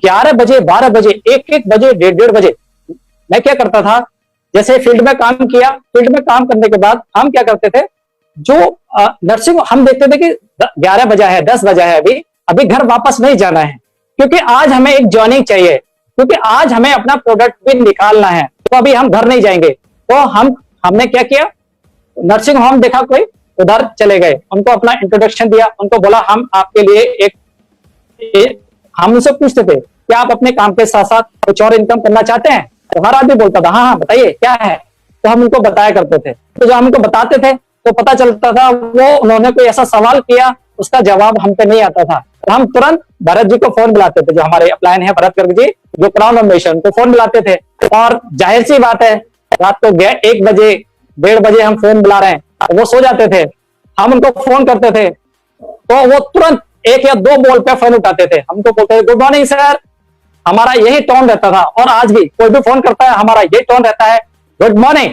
11 बजे, 12 बजे, 1-1 बजे, 1:30 बजे मैं क्या करता था, जैसे फील्ड में काम किया, फील्ड में काम करने के बाद हम क्या करते थे, जो नर्सिंग हम देखते थे कि 11 बजा है, 10 बजा है, अभी घर वापस नहीं जाना है क्योंकि आज हमें एक जॉइनिंग चाहिए, क्योंकि आज हमें अपना प्रोडक्ट भी निकालना है, तो अभी हम घर नहीं जाएंगे। तो हमने क्या किया, नर्सिंग होम देखा कोई, उधर चले गए, उनको अपना इंट्रोडक्शन दिया, उनको बोला हम आपके लिए हम उनसे पूछते थे कि आप अपने काम के साथ साथ कुछ और इनकम करना चाहते हैं, तो हर आदमी बोलता था हाँ हाँ बताइए क्या है, तो हम उनको बताया करते थे। तो जब हम उनको बताते थे तो पता चलता था उन्होंने कोई ऐसा सवाल किया उसका जवाब हम पे नहीं आता था, तो हम तुरंत भरत जी को फोन मिलाते थे, जो हमारे अपलाइन है भरत गर्ग जी, जो क्राउन फाउंडेशन, उनको फोन मिलाते थे। और जाहिर सी बात है रात को 1 बजे, 1:30 बजे हम फोन मिला रहे हैं, वो सो जाते थे, हम उनको फोन करते थे तो वो तुरंत 1 या 2 बॉल पे फोन उठाते थे, हमको बोलते थे गुड मॉर्निंग सर। हमारा यही टोन रहता था और आज भी कोई भी फोन करता है हमारा यही टोन रहता है, गुड मॉर्निंग।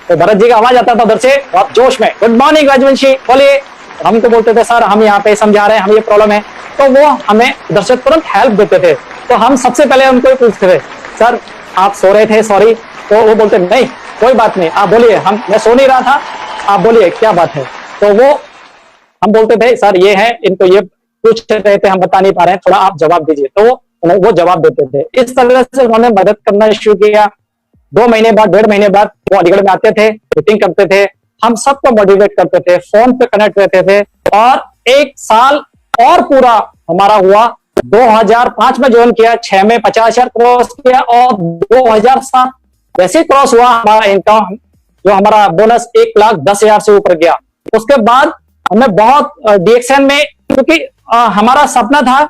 तो भरत जी का आवाज आता था उधर से बहुत जोश में, गुड मॉर्निंग राजवंशी बोलिए। हमको बोलते थे सर हम यहाँ पे समझा रहे हैं, हम ये प्रॉब्लम है, तो वो हमें उधर से तुरंत हेल्प देते थे। तो हम सबसे पहले उनको ही पूछते थे सर आप सो रहे थे, सॉरी, तो वो बोलते नहीं कोई बात नहीं, आप बोलिए, मैं सो नहीं रहा था, आप बोलिए क्या बात है। तो वो हम बोलते थे सर ये है, इनको ये पूछ रहे थे, हम बता नहीं पा रहे हैं, थोड़ा आप जवाब दीजिए, तो वो जवाब देते थे। इस तरह से उन्होंने मदद करना शुरू किया। 2 महीने बाद, 1.5 महीने बाद वो अलीगढ़ में आते थे, मीटिंग करते थे, हम सबको मोटिवेट करते थे, फोन पे कनेक्ट रहते थे और 1 साल और पूरा हमारा हुआ। 2005 में ज्वाइन किया, 6 में 50,000 क्रॉस किया और 2007 वैसे क्रॉस हुआ हमारा इनकम, जो हमारा बोनस 1,10,000 से ऊपर गया। उसके बाद हमने बहुत डीएक्सन में, क्योंकि हमारा सपना था,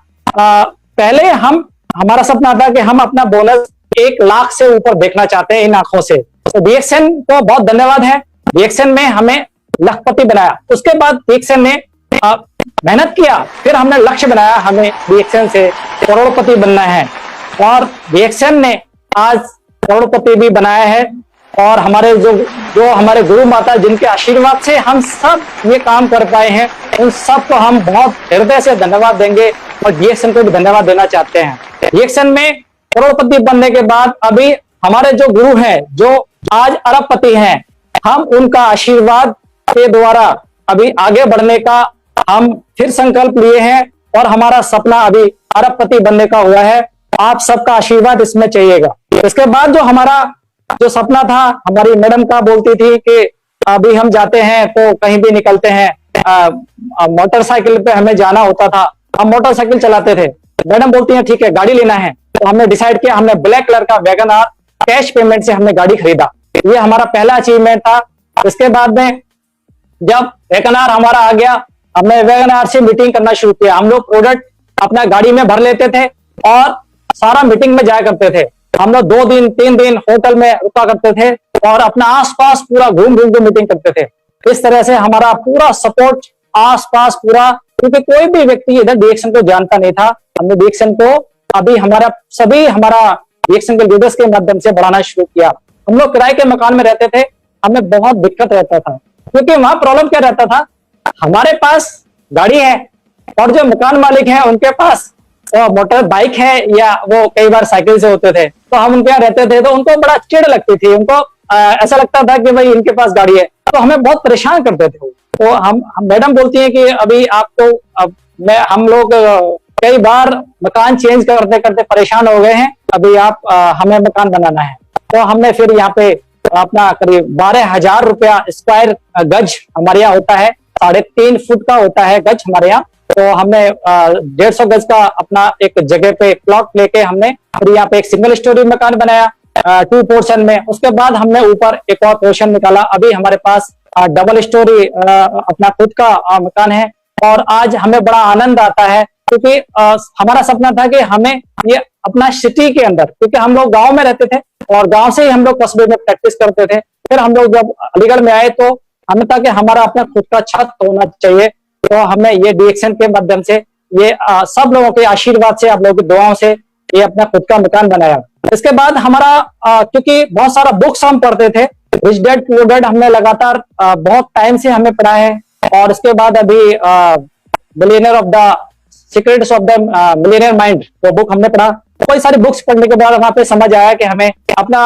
पहले हमारा सपना था कि हम अपना बोनस 1 लाख से ऊपर देखना चाहते हैं इन आंखों से। तो डीएक्सन को बहुत धन्यवाद है, डीएक्सन में हमें लखपति बनाया। उसके बाद डीएक्सन ने मेहनत किया, फिर हमने लक्ष्य बनाया, हमें डीएक्सन से करोड़पति बनना है और डीएक्सन ने आज करोड़पति भी बनाया है। और हमारे जो हमारे गुरु माता जिनके आशीर्वाद से हम सब ये काम कर पाए हैं, उन सबको हम बहुत हृदय से धन्यवाद देंगे और डीएक्सन को भी धन्यवाद देना चाहते हैं। डीएक्सन में करोड़पति बनने के बाद अभी हमारे जो गुरु हैं, जो आज अरबपति हैं, हम उनका आशीर्वाद के द्वारा अभी आगे बढ़ने का हम फिर संकल्प लिए हैं और हमारा सपना अभी अरबपति बनने का हुआ है। आप सबका आशीर्वाद इसमें चाहिएगा। इसके बाद जो हमारा जो सपना था, हमारी मैडम का बोलती थी कि अभी हम जाते हैं तो कहीं भी निकलते हैं, मोटरसाइकिल पे हमें जाना होता था, हम मोटरसाइकिल चलाते थे, मैडम बोलती हैं ठीक है गाड़ी लेना है, तो हमने डिसाइड किया, हमने ब्लैक कलर का वैगन आर कैश पेमेंट से हमने गाड़ी खरीदा। ये हमारा पहला अचीवमेंट था। इसके बाद में जब वैगन आर हमारा आ गया, हमने वैगन आर से मीटिंग करना शुरू किया। हम लोग प्रोडक्ट अपना गाड़ी में भर लेते थे और सारा मीटिंग में जाया करते थे। हम लोग 2 दिन 3 दिन होटल में रुका करते थे और अपना आसपास पूरा घूम घूम के मीटिंग करते थे। इस तरह से हमारा पूरा सपोर्ट आसपास पूरा, क्योंकि कोई भी व्यक्ति इधर डीएक्सन को जानता नहीं था, हमने डीएक्सन को अभी हमारा डीएक्सन के लीडर्स के माध्यम से बढ़ाना शुरू किया। हम लोग किराए के मकान में रहते थे, हमें बहुत दिक्कत रहता था, क्योंकि वहां प्रॉब्लम क्या रहता था, हमारे पास गाड़ी है और जो मकान मालिक है उनके पास मोटर बाइक है या वो कई बार साइकिल से होते थे, तो हम उनके यहाँ रहते थे तो उनको बड़ा चिढ़ लगती थी, उनको ऐसा लगता था कि भाई इनके पास गाड़ी है, तो हमें बहुत परेशान करते थे। तो हम मैडम बोलती हैं कि अभी आपको अब मैं हम लोग कई बार मकान चेंज करते करते परेशान हो गए हैं। अभी आप हमें मकान बनाना है, तो हमने फिर यहाँ पे अपना करीब 12,000 रुपया स्क्वायर गज हमारे यहाँ होता है, 3.5 फुट का होता है गज हमारे यहाँ। तो हमने 150 गज का अपना एक जगह पे प्लॉट लेके हमने फिर यहाँ पे एक सिंगल स्टोरी मकान बनाया 2 पोर्शन में। उसके बाद हमने ऊपर एक और पोर्शन निकाला। अभी हमारे पास डबल स्टोरी अपना खुद का मकान है। और आज हमें बड़ा आनंद आता है, क्योंकि हमारा सपना था कि हमें ये अपना सिटी के अंदर, क्योंकि हम लोग गांव में रहते थे और गांव से ही हम लोग कस्बे में प्रैक्टिस करते थे। फिर हम लोग जब अलीगढ़ में आए तो हमें था कि हमारा अपना खुद का छत होना चाहिए। तो हमने ये डीएक्सएन के माध्यम से, ये सब लोगों के आशीर्वाद से, आप लोगों की दुआओं से ये अपना खुद का मकान बनाया। इसके बाद हमारा क्योंकि बहुत सारा बुक्स हम पढ़ते थे, रिच डैड पुअर डैड हमने लगातार बहुत टाइम से हमें पढ़ा है। और इसके बाद अभी millionaire of the secrets of the millionaire mind, वो बुक हमने पढ़ा। कई सारी बुक्स पढ़ने के बाद वहां पे समझ आया कि हमें अपना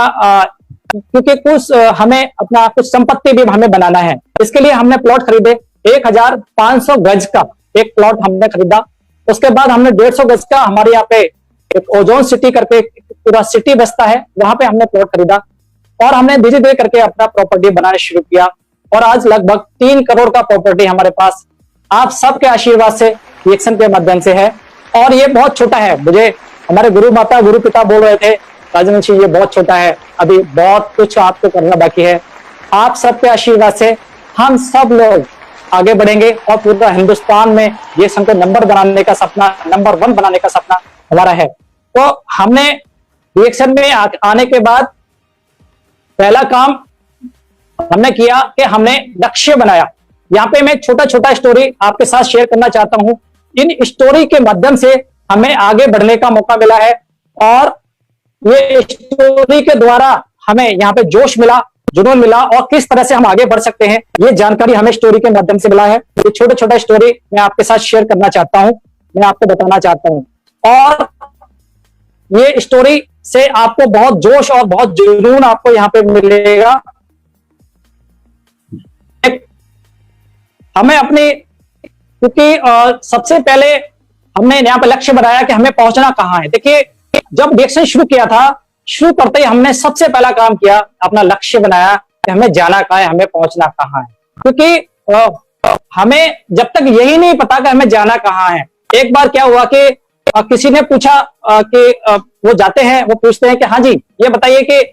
क्योंकि कुछ हमें अपना कुछ संपत्ति भी हमें बनाना है। इसके लिए हमने प्लॉट खरीदे, 1,500 गज का एक प्लॉट हमने खरीदा। उसके बाद हमने 150 गज का, हमारे यहाँ पे एक ओजोन सिटी करके पूरा सिटी बसता है, वहां पे हमने प्लॉट खरीदा। और हमने धीरे धीरे करके अपना प्रॉपर्टी बनाना शुरू किया। और आज लगभग 3 करोड़ का प्रॉपर्टी हमारे पास आप सबके आशीर्वाद से, रिएक्शन के माध्यम से है। और ये बहुत छोटा है, मुझे हमारे गुरु माता गुरु पिता बोल रहे थे राजवंशी, ये बहुत छोटा है, अभी बहुत कुछ आपको करना बाकी है। आप सबके आशीर्वाद से हम सब लोग आगे बढ़ेंगे और पूरा हिंदुस्तान में ये संघ नंबर बनाने का सपना, नंबर 1 बनाने का सपना हमारा है। तो हमने रिएक्शन में आने के बाद पहला काम हमने किया कि हमने लक्ष्य बनाया। यहाँ पे मैं छोटा छोटा स्टोरी आपके साथ शेयर करना चाहता हूं। इन स्टोरी के माध्यम से हमें आगे बढ़ने का मौका मिला है और ये स्टोरी के द्वारा हमें यहाँ पे जोश मिला, जुनून मिला और किस तरह से हम आगे बढ़ सकते हैं, ये जानकारी हमें स्टोरी के माध्यम से मिला है। ये छोटा छोटा स्टोरी मैं आपके साथ शेयर करना चाहता हूं, मैं आपको बताना चाहता हूं। और ये स्टोरी से आपको बहुत जोश और बहुत जुनून आपको यहाँ पे मिलेगा। हमें अपनी, क्योंकि सबसे पहले हमने यहाँ पे लक्ष्य बनाया कि हमें पहुंचना कहाँ है। देखिए, जब रिएक्शन शुरू किया था, शुरू करते ही हमने सबसे पहला काम किया, अपना लक्ष्य बनाया कि हमें जाना कहाँ है, हमें पहुंचना कहाँ है। क्योंकि हमें जब तक यही नहीं पता कि हमें जाना कहाँ है। एक बार क्या हुआ कि किसी ने पूछा कि वो जाते हैं, वो पूछते हैं कि हाँ जी ये बताइए कि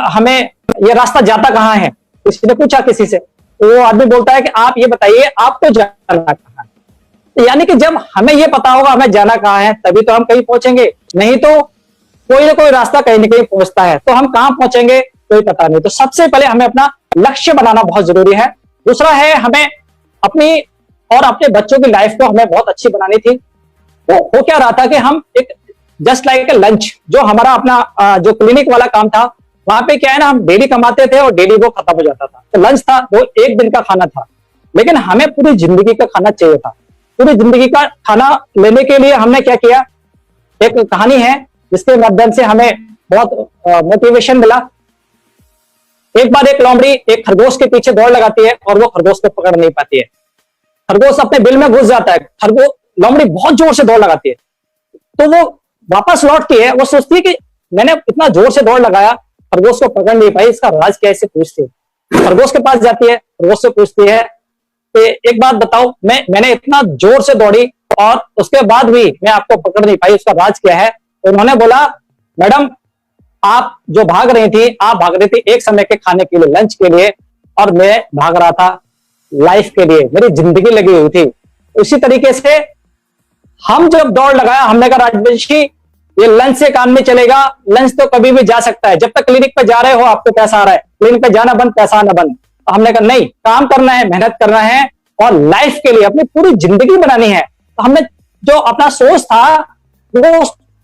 हमें ये रास्ता जाता कहाँ है। किसी ने पूछा किसी से, वो आदमी बोलता है कि आप ये बताइए आपको जाना कहाँ है। तो यानी कि जब हमें ये पता होगा हमें जाना कहाँ है, तभी तो हम कहीं पहुंचेंगे, नहीं तो कोई ना कोई रास्ता कहीं ना कहीं पहुंचता है, तो हम कहाँ पहुंचेंगे कोई पता नहीं। तो सबसे पहले हमें अपना लक्ष्य बनाना बहुत जरूरी है। दूसरा है, हमें अपनी और अपने बच्चों की लाइफ को हमें बहुत अच्छी बनानी थी। तो हो क्या रहा था कि हम एक जस्ट लाइक ए लंच, जो हमारा अपना जो क्लिनिक वाला काम था, वहां पे क्या है ना, हम डेली कमाते थे और डेली वो खत्म हो जाता था। तो लंच था वो एक दिन का खाना था, लेकिन हमें पूरी जिंदगी का खाना चाहिए था। पूरी जिंदगी का खाना लेने के लिए हमने क्या किया, एक कहानी है जिसके माध्यम से हमें बहुत मोटिवेशन मिला। एक बार एक लोमड़ी एक खरगोश के पीछे दौड़ लगाती है और वो खरगोश को पकड़ नहीं पाती है। खरगोश अपने बिल में घुस जाता है, लोमड़ी बहुत जोर से दौड़ लगाती है, तो वो वापस लौटती है। वो सोचती है कि मैंने इतना जोर से दौड़ लगाया, खरगोश को पकड़ नहीं पाई, इसका राज क्या है, इसे पूछती है। खरगोश के पास जाती है, खरगोश से पूछती है कि एक बात बताओ, मैंने इतना जोर से दौड़ी और उसके बाद भी मैं आपको पकड़ नहीं पाई, उसका राज क्या है। तो उन्होंने बोला, मैडम आप जो भाग रही थी, आप भाग रही थी एक समय के खाने के लिए, लंच के लिए, और मैं भाग रहा था लाइफ के लिए, मेरी जिंदगी लगी हुई थी। उसी तरीके से हम जब दौड़ लगाया, हमने कहा राजवंशी ये लंच से काम नहीं चलेगा, लंच तो कभी भी जा सकता है, जब तक क्लिनिक पे जा रहे हो आपको पैसा आ रहा है, क्लिनिक पे जाना बंद पैसा आना बंद। तो हमने कहा नहीं, काम करना है, मेहनत करना है और लाइफ के लिए अपनी पूरी जिंदगी बनानी है। तो हमने जो अपना सोच था वो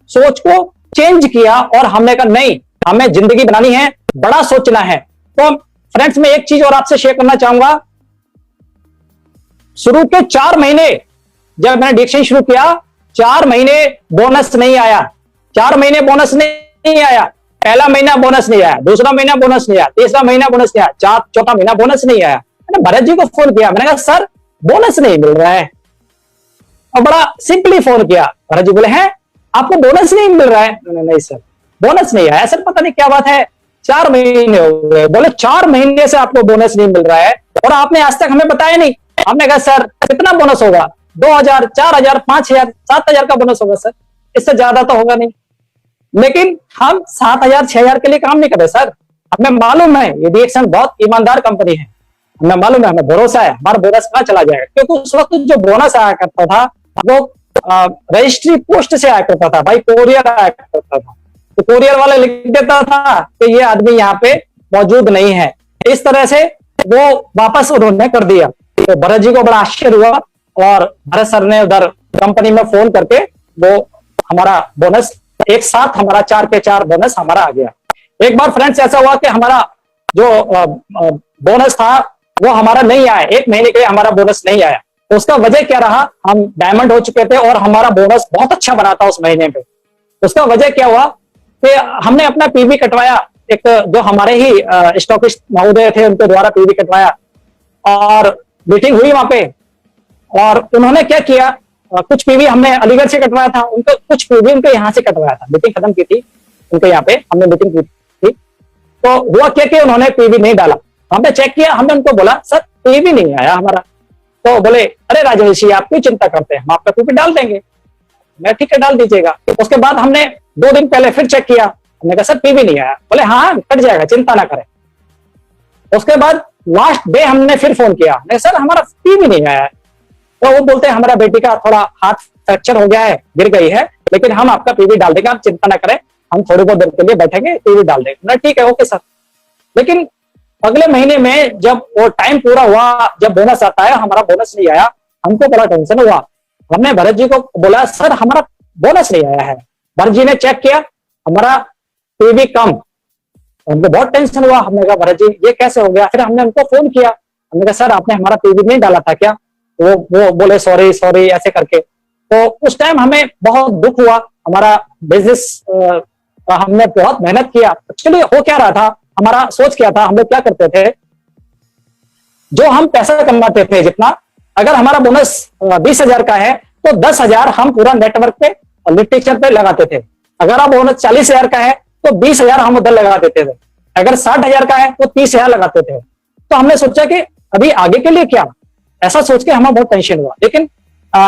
सोच को चेंज किया और हमने कहा नहीं, हमें जिंदगी बनानी है, बड़ा सोचना है। तो फ्रेंड्स, मैं एक चीज और आपसे शेयर करना चाहूंगा। शुरू के 4 महीने जब मैंने डिक्शन शुरू किया, 4 महीने बोनस नहीं आया, 4 महीने बोनस नहीं आया। पहला महीना बोनस नहीं आया, दूसरा महीना बोनस नहीं आया, तीसरा महीना बोनस नहीं आया, चौथा महीना बोनस नहीं आया। मैंने भरत जी को फोन किया, मैंने कहा सर बोनस नहीं मिल रहा है। और बड़ा सिंपली फोन किया। भरत जी बोले हैं आपको बोनस नहीं मिल रहा है? नहीं सर बोनस नहीं आया सर, पता नहीं क्या बात है, 4 महीने हो गए। बोले 4 महीने से आपको बोनस नहीं मिल रहा है और आपने आज तक हमें बताया नहीं। हमने कहा सर कितना बोनस होगा, 2000, 4000, 5000, 7000 का बोनस होगा सर, इससे ज्यादा तो होगा नहीं। लेकिन हम 7000, 6000 के लिए काम नहीं कर रहे सर, हमें मालूम है ये DXN बहुत ईमानदार कंपनी है, हमें मालूम है, हमें भरोसा है हमारा बोनस कहाँ चला जाएगा। क्योंकि उस वक्त जो बोनस आया करता था वो रजिस्ट्री पोस्ट से आया करता था भाई, कोरियर आया करता था, तो कोरियर वाला लिख देता था कि ये आदमी यहाँ पे मौजूद नहीं है। इस तरह से वो वापस उन्होंने कर दिया। तो भरत जी को बड़ा आश्चर्य हुआ और भरत सर ने उधर कंपनी में फोन करके वो हमारा बोनस एक साथ हमारा 4 के 4 बोनस हमारा आ गया। एक बार फ्रेंड्स ऐसा हुआ कि हमारा जो बोनस था वो हमारा नहीं आया, 1 महीने के लिए हमारा बोनस नहीं आया। तो उसका वजह क्या रहा, हम डायमंड हो चुके थे और हमारा बोनस बहुत अच्छा बना था उस महीने पे। उसका वजह क्या हुआ कि हमने अपना पीवी कटवाया, एक जो हमारे ही स्टॉकिस्ट महोदय थे उनके द्वारा पीवी कटवाया और मीटिंग हुई वहां पे। और उन्होंने क्या किया, कुछ पीवी हमने अलीगढ़ से कटवाया था, उनको कुछ पीवी उनके यहाँ से कटवाया था। मीटिंग खत्म की थी उनके यहाँ पे, हमने मीटिंग की थी। तो हुआ क्या कि उन्होंने पीवी नहीं डाला। हमने चेक किया, हमने उनको बोला सर पीवी नहीं आया हमारा। तो बोले अरे राजेश जी आप क्यों चिंता करते हैं, हम आपका पीवी डाल देंगे। मैं ठीक है डाल दीजिएगा। उसके बाद हमने 2 दिन पहले फिर चेक किया, हमने कहा सर पीवी नहीं आया। बोले हाँ कट जाएगा चिंता ना करें। उसके बाद लास्ट डे हमने फिर फोन किया, नहीं सर हमारा पीवी नहीं आया। तो वो बोलते हैं हमारा बेटी का थोड़ा हाथ फ्रैक्चर हो गया है, गिर गई है, लेकिन हम आपका पीवी डाल देंगे, आप चिंता ना करें, हम थोड़ी बहुत देर के लिए बैठेंगे पीवी डाल देंगे। ठीक है ओके सर। लेकिन अगले महीने में जब वो टाइम पूरा हुआ, जब बोनस आता है, हमारा बोनस नहीं आया, हमको बड़ा टेंशन हुआ। हमने भरत जी को बोला सर हमारा बोनस नहीं आया है। भरत जी ने चेक किया हमारा पीवी कम, हमको बहुत टेंशन हुआ। हमने कहा भरत जी ये कैसे हो गया। फिर हमने उनको फोन किया, हमने कहा सर आपने हमारा पीवी नहीं डाला था क्या। वो बोले सॉरी सॉरी ऐसे करके। तो उस टाइम हमें बहुत दुख हुआ, हमारा बिजनेस हमने बहुत मेहनत किया। एक्चुअली हो क्या रहा था, हमारा सोच क्या था, हम लोग क्या करते थे, जो हम पैसा कमाते थे जितना, अगर हमारा बोनस 20,000 का है तो 10,000 हम पूरा नेटवर्क पे और लिटरेचर पे लगाते थे। अगर आप बोनस 40,000 का है तो 20,000 हम उधर लगा देते थे। अगर 60,000 का है तो 30,000 लगाते थे। तो हमने सोचा कि अभी आगे के लिए क्या, ऐसा सोच के हमें बहुत टेंशन हुआ। लेकिन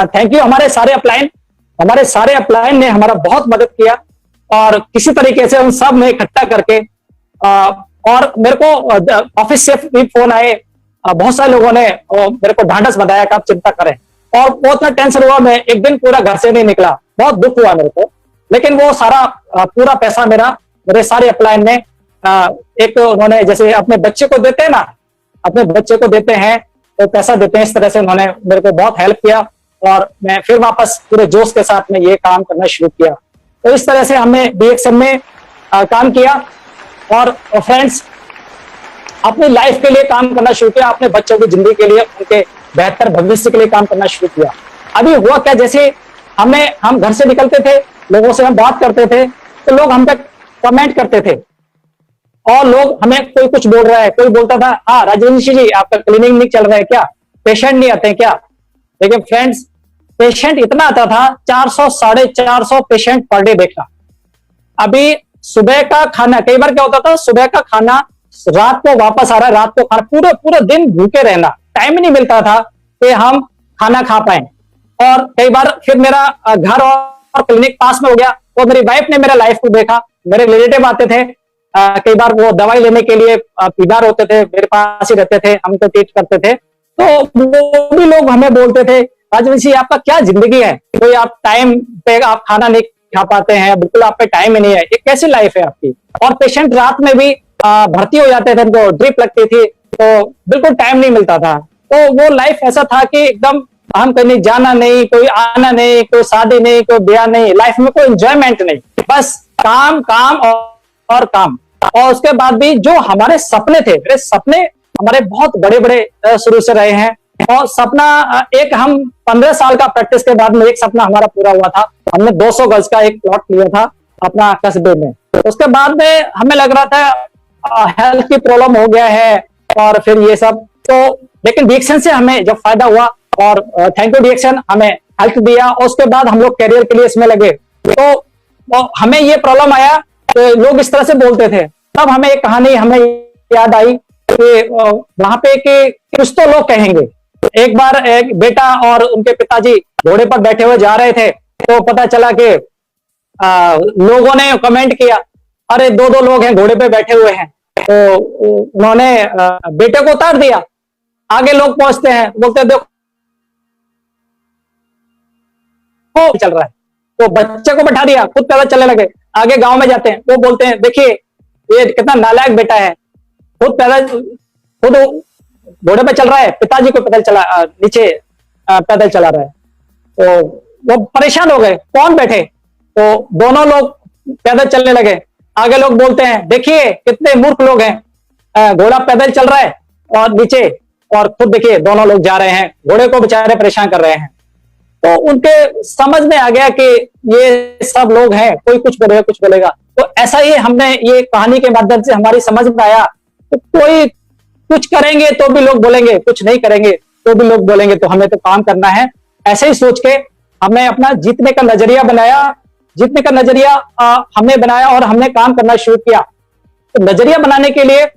थैंक यू हमारे सारे अपलाइन ने हमारा बहुत मदद किया और किसी तरीके से उन सब ने इकट्ठा करके और मेरे को ऑफिस से भी फोन आए, बहुत सारे लोगों ने मेरे को ढांढस बंधाया कि आप चिंता करें। और बहुत टेंशन हुआ, मैं एक दिन पूरा घर से नहीं निकला, बहुत दुख हुआ मेरे को। लेकिन वो सारा पूरा पैसा मेरे सारे अपलाइन ने एक उन्होंने जैसे अपने बच्चे को देते हैं ना, अपने बच्चे को देते हैं तो पैसा देते हैं, इस तरह से उन्होंने मेरे को बहुत हेल्प किया और मैं फिर वापस पूरे जोश के साथ में ये काम करना शुरू किया। तो इस तरह से हमने DXN में काम किया और फ्रेंड्स अपनी लाइफ के लिए काम करना शुरू किया, अपने बच्चों की जिंदगी के लिए, उनके बेहतर भविष्य के लिए काम करना शुरू किया। अभी हुआ क्या, जैसे हम घर से निकलते थे, लोगों से हम बात करते थे तो लोग हम पे कमेंट करते थे और लोग हमें कोई कुछ बोल रहा है, कोई बोलता था हाँ राजेश जी आपका क्लीनिंग नहीं चल रहा है क्या, पेशेंट नहीं आते क्या। लेकिन फ्रेंड्स पेशेंट इतना आता था 400 450 पेशेंट पर डे देखना। अभी सुबह का खाना, कई बार क्या होता था सुबह का खाना रात को वापस आ रहा है, रात को खाना, पूरे पूरे दिन भूखे रहना, टाइम ही नहीं मिलता था कि हम खाना खा पाए। और कई बार फिर मेरा घर और क्लिनिक पास में हो गया तो मेरी वाइफ ने मेरा लाइफ को देखा, मेरे रिलेटिव आते थे, कई बार वो दवाई लेने के लिए बीमार होते थे, मेरे पास ही रहते थे, हमको ट्रीट करते थे। तो वो भी लोग हमें बोलते थे राजेश जी आपका क्या जिंदगी है, कोई आप टाइम पे आप खाना नहीं खा पाते हैं, बिल्कुल आप पे टाइम ही नहीं है, ये कैसी लाइफ है आपकी। और पेशेंट रात में भी भर्ती हो जाते थे, उनको ड्रिप लगती थी तो बिल्कुल टाइम नहीं मिलता था। तो वो लाइफ ऐसा था कि एकदम हम कहीं जाना नहीं, कोई आना नहीं, कोई शादी नहीं, कोई ब्याह नहीं, लाइफ में कोई एंजॉयमेंट नहीं, बस काम काम और काम। और उसके बाद भी जो हमारे सपने थे, मेरे सपने हमारे बहुत बड़े बड़े शुरू से रहे हैं। और सपना एक हम 15 साल का प्रैक्टिस के बाद में एक सपना हमारा पूरा हुआ था, हमने 200 गज का एक प्लॉट लिया था अपना कस्बे में। उसके बाद में हमें लग रहा था हेल्थ की प्रॉब्लम हो गया है और फिर ये सब, तो लेकिन DXN से हमें जब फायदा हुआ और थैंक यू DXN, हमें हेल्थ दिया और उसके बाद हम लोग करियर के लिए इसमें लगे। तो हमें ये प्रॉब्लम आया कि लोग इस तरह से बोलते थे। तब हमें एक कहानी हमें याद आई कि वहां पे कि कुछ तो लोग कहेंगे। एक बार एक बेटा और उनके पिताजी घोड़े पर बैठे हुए जा रहे थे, तो पता चला कि लोगों ने कमेंट किया, अरे दो दो लोग हैं घोड़े पे बैठे हुए हैं। तो उन्होंने बेटे को उतार दिया। आगे लोग पहुंचते हैं, बोलते हैं देखो चल रहा है, तो बच्चे को बैठा दिया, खुद पैदल चलने लगे। आगे गांव में जाते हैं, वो बोलते हैं देखिए ये कितना नालायक बेटा है, खुद घोड़े पे चल रहा है, पिताजी को पैदल चला नीचे पैदल चला रहा है। तो वो परेशान हो गए, कौन बैठे, तो दोनों लोग पैदल चलने लगे। आगे लोग बोलते हैं देखिए कितने मूर्ख लोग हैं, घोड़ा पैदल चल रहा है और नीचे, और खुद देखिए दोनों लोग जा रहे हैं, घोड़े को बेचारे परेशान कर रहे हैं। तो उनके समझ में आ गया कि ये सब लोग हैं, कोई कुछ बोलेगा कुछ बोलेगा। तो ऐसा ही हमने ये कहानी के माध्यम से हमारी समझ में आया, तो कोई कुछ करेंगे तो भी लोग बोलेंगे, कुछ नहीं करेंगे तो भी लोग बोलेंगे, तो हमें तो काम करना है। ऐसे ही सोच के हमने अपना जीतने का नजरिया बनाया, जीतने का नजरिया हमने बनाया और हमने काम करना शुरू किया। तो नजरिया बनाने के लिए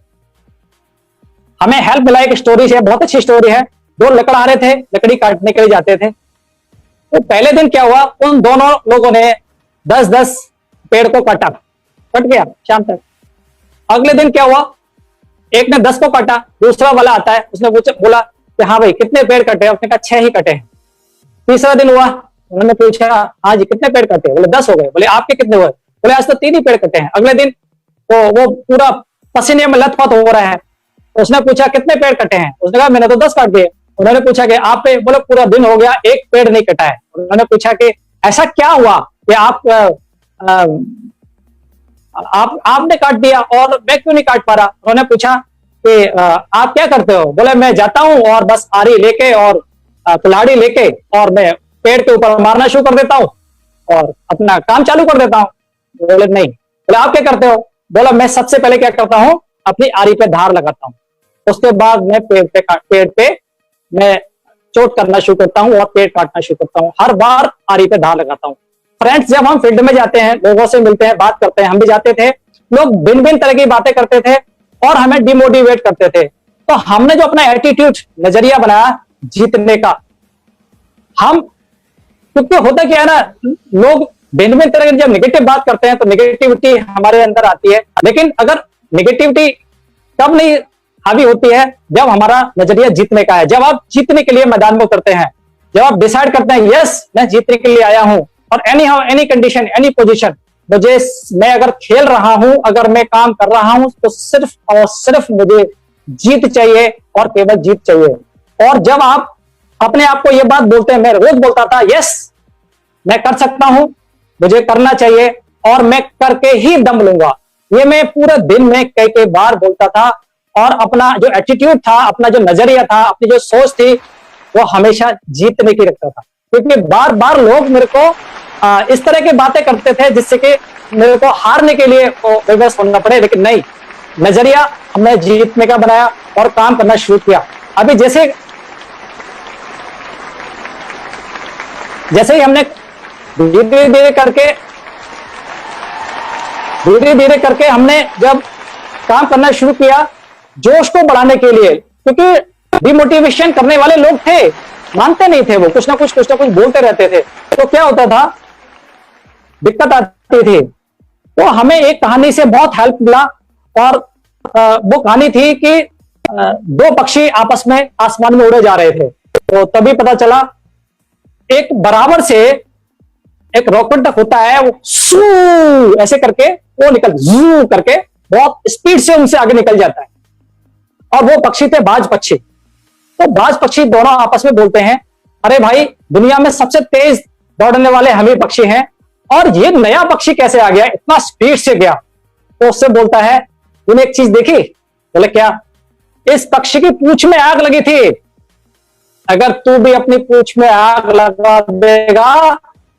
हमें हेल्प मिला। एक स्टोरी है, बहुत अच्छी स्टोरी है। दो लकड़हारे थे, लकड़ी काटने के लिए जाते थे। तो पहले दिन क्या हुआ, उन दोनों लोगों ने 10-10 पेड़ को काटा, कट गया शाम तक। अगले दिन क्या हुआ, एक ने 10 को काटा, दूसरा वाला आता है, उसने बोला कि हाँ भाई कितने पेड़ कटे, उसने कहा 6 ही कटे हैं। तीसरा दिन हुआ, उन्होंने पूछा हाँ जी कितने पेड़ कटे, बोले 10 हो गए। बोले आपके कितने हुए, बोले आज तो 3 ही पेड़ कटे हैं। अगले दिन तो वो पूरा पसीने में लथपथ हो रहा है, उसने पूछा कितने पेड़ कटे हैं, उसने कहा मैंने तो 10 काट दिए। उन्होंने पूछा कि आप पे, बोले पूरा दिन हो गया, एक पेड़ नहीं कटा है। उन्होंने पूछा कि ऐसा क्या हुआ कि आपने काट दिया और मैं क्यों नहीं काट पा रहा। उन्होंने पूछा कि आप क्या करते हो, बोले मैं जाता हूं और बस आरी लेके और कुल्हाड़ी लेके और मैं पेड़ के ऊपर मारना शुरू कर देता हूं और अपना काम चालू कर देता हूं। बोले नहीं। बोले आप क्या करते हो, बोला मैं सबसे पहले क्या करता हूं, अपनी आरी पे धार लगाता हूं, उसके बाद मैं पेड़ पे मैं चोट करना शुरू करता हूं और पेड़ काटना शुरू करता हूं। हर बार आरी पे धार लगाता हूं। फ्रेंड्स, जब हम फील्ड में जाते हैं, लोगों से मिलते हैं, बात करते हैं, हम भी जाते थे, लोग भिन्न भिन्न तरह की बातें करते थे और हमें डिमोटिवेट करते थे। तो हमने जो अपना एटीट्यूड, नजरिया बनाया जीतने का, हम, क्योंकि होता क्या है ना, लोग भिन्न भिन्न तरह की जब नेगेटिव बात करते हैं तो नेगेटिविटी हमारे अंदर आती है। लेकिन अगर नेगेटिविटी तब नहीं हावी होती है जब हमारा नजरिया जीतने का है, जब आप जीतने के लिए मैदान में उतरते हैं, जब आप डिसाइड करते हैं यस मैं जीतने के लिए आया हूं और any how any condition any position, मैं अगर खेल रहा हूं, अगर मैं काम कर रहा हूं, तो सिर्फ और सिर्फ मुझे जीत चाहिए और केवल जीत चाहिए। और जब आप अपने आप को ये बात बोलते हैं, मैं रोज बोलता था यस मैं कर सकता हूं, मुझे करना चाहिए और मैं करके ही दम लूंगा, ये मैं पूरे दिन में कई बार बोलता था। और अपना जो एटीट्यूड था, अपना जो नजरिया था, अपनी जो सोच थी, वो हमेशा जीतने की रखता था। क्योंकि बार बार लोग मेरे को इस तरह की बातें करते थे जिससे कि मेरे को हारने के लिए विवश होना पड़े, लेकिन नहीं, नजरिया हमने जीतने का बनाया और काम करना शुरू किया। अभी जैसे ही हमने धीरे धीरे करके हमने जब काम करना शुरू किया जोश को बढ़ाने के लिए, क्योंकि डिमोटिवेशन करने वाले लोग थे, मानते नहीं थे, वो कुछ ना कुछ बोलते रहते थे, तो क्या होता था, दिक्कत आती थी। तो हमें एक कहानी से बहुत हेल्प मिला और वो कहानी थी कि 2 पक्षी आपस में आसमान में उड़े जा रहे थे। तो तभी पता चला एक बराबर से एक रॉकेट होता है, वो सू ऐसे करके वो जू करके बहुत स्पीड से उनसे आगे निकल जाता है। और वो पक्षी थे बाज पक्षी। तो बाज पक्षी दोनों आपस में बोलते हैं, अरे भाई दुनिया में सबसे तेज दौड़ने वाले हम ही पक्षी हैं और ये नया पक्षी कैसे आ गया, इतना स्पीड से गया। तो उससे बोलता है, तूने एक चीज देखी? बोले क्या? इस पक्षी की पूंछ में आग लगी थी, अगर तू भी अपनी पूंछ में आग लगा देगा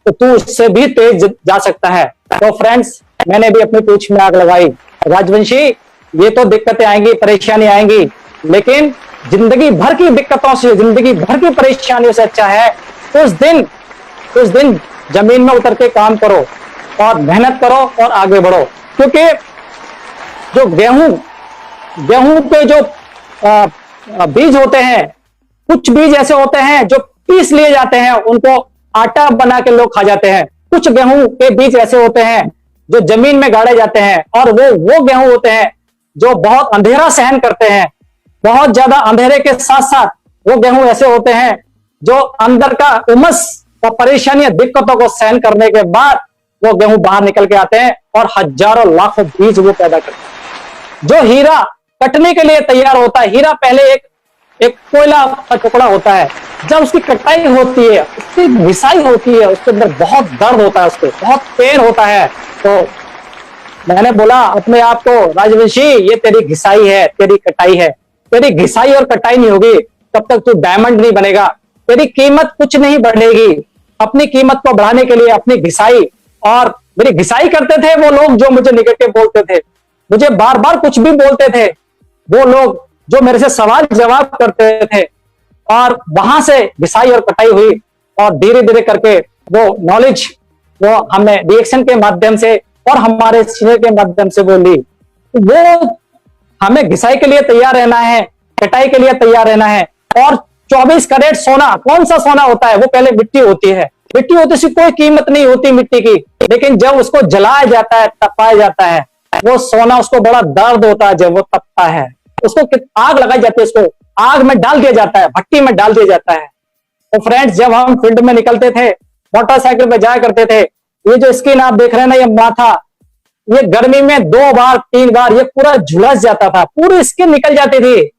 तो तू उससे भी तेज जा सकता है। तो फ्रेंड्स, मैंने भी अपनी पूंछ में आग लगाई। राजवंशी, ये तो दिक्कतें आएंगी, परेशानी आएंगी, लेकिन जिंदगी भर की दिक्कतों से, जिंदगी भर की परेशानियों से अच्छा है उस दिन उस दिन जमीन में उतर के काम करो और मेहनत करो और आगे बढ़ो। क्योंकि जो गेहूं के जो बीज होते हैं, कुछ बीज ऐसे होते हैं जो पीस लिए जाते हैं, उनको आटा बना के लोग खा जाते हैं। कुछ गेहूं के बीज ऐसे होते हैं जो जमीन में गाड़े जाते हैं, और वो गेहूं होते हैं जो बहुत अंधेरा सहन करते हैं। बहुत ज्यादा अंधेरे के साथ साथ वो गेहूं ऐसे होते हैं जो अंदर का उमस और परेशानियां, दिक्कतों को सहन करने के बाद वो गेहूं बाहर निकल के आते हैं और हजारों लाखों बीज वो पैदा करते हैं। जो हीरा कटने के लिए तैयार होता है, हीरा पहले एक कोयला का टुकड़ा होता है, जब उसकी कटाई होती है, उसकी घिसाई होती है, उसके अंदर बहुत दर्द होता है, उसको बहुत पेन होता है। तो मैंने बोला अपने आप को, राजवंशी ये तेरी घिसाई है, तेरी कटाई है। तेरी घिसाई और कटाई नहीं होगी तब तक तू डायमंड नहीं बनेगा, तेरी कीमत कुछ नहीं बढ़ेगी। अपनी कीमत को बढ़ाने के लिए अपनी घिसाई, और मेरी घिसाई करते थे वो लोग जो मुझे निगेटिव बोलते थे, मुझे बार बार कुछ भी बोलते थे, वो लोग जो मेरे से सवाल जवाब करते थे, और वहां से घिसाई और कटाई हुई, और धीरे धीरे करके वो नॉलेज वो हमने रिएक्शन के माध्यम से और हमारे सीनियर के माध्यम से वो ली। वो हमें घिसाई के लिए तैयार रहना है, कटाई के लिए तैयार रहना है। और 24 कैरेट सोना, कौन सा सोना होता है? वो पहले मिट्टी होती है, मिट्टी होती सी कोई कीमत नहीं होती मिट्टी की, लेकिन जब उसको जलाया जाता है, तपाया जाता है, वो सोना, उसको बड़ा दर्द होता है। जब वो तपता है, उसको आग लगाई जाती है, उसको आग में डाल दिया जाता है, भट्टी में डाल दिया जाता है। तो फ्रेंड्स, जब हम फील्ड में निकलते थे, मोटरसाइकिल पे जाया करते थे, ये जो स्किन आप देख रहे हैं ना, ये माथा, ये गर्मी में 2 बार 3 बार ये पूरा झुलस जाता था, पूरी स्किन निकल जाती थी।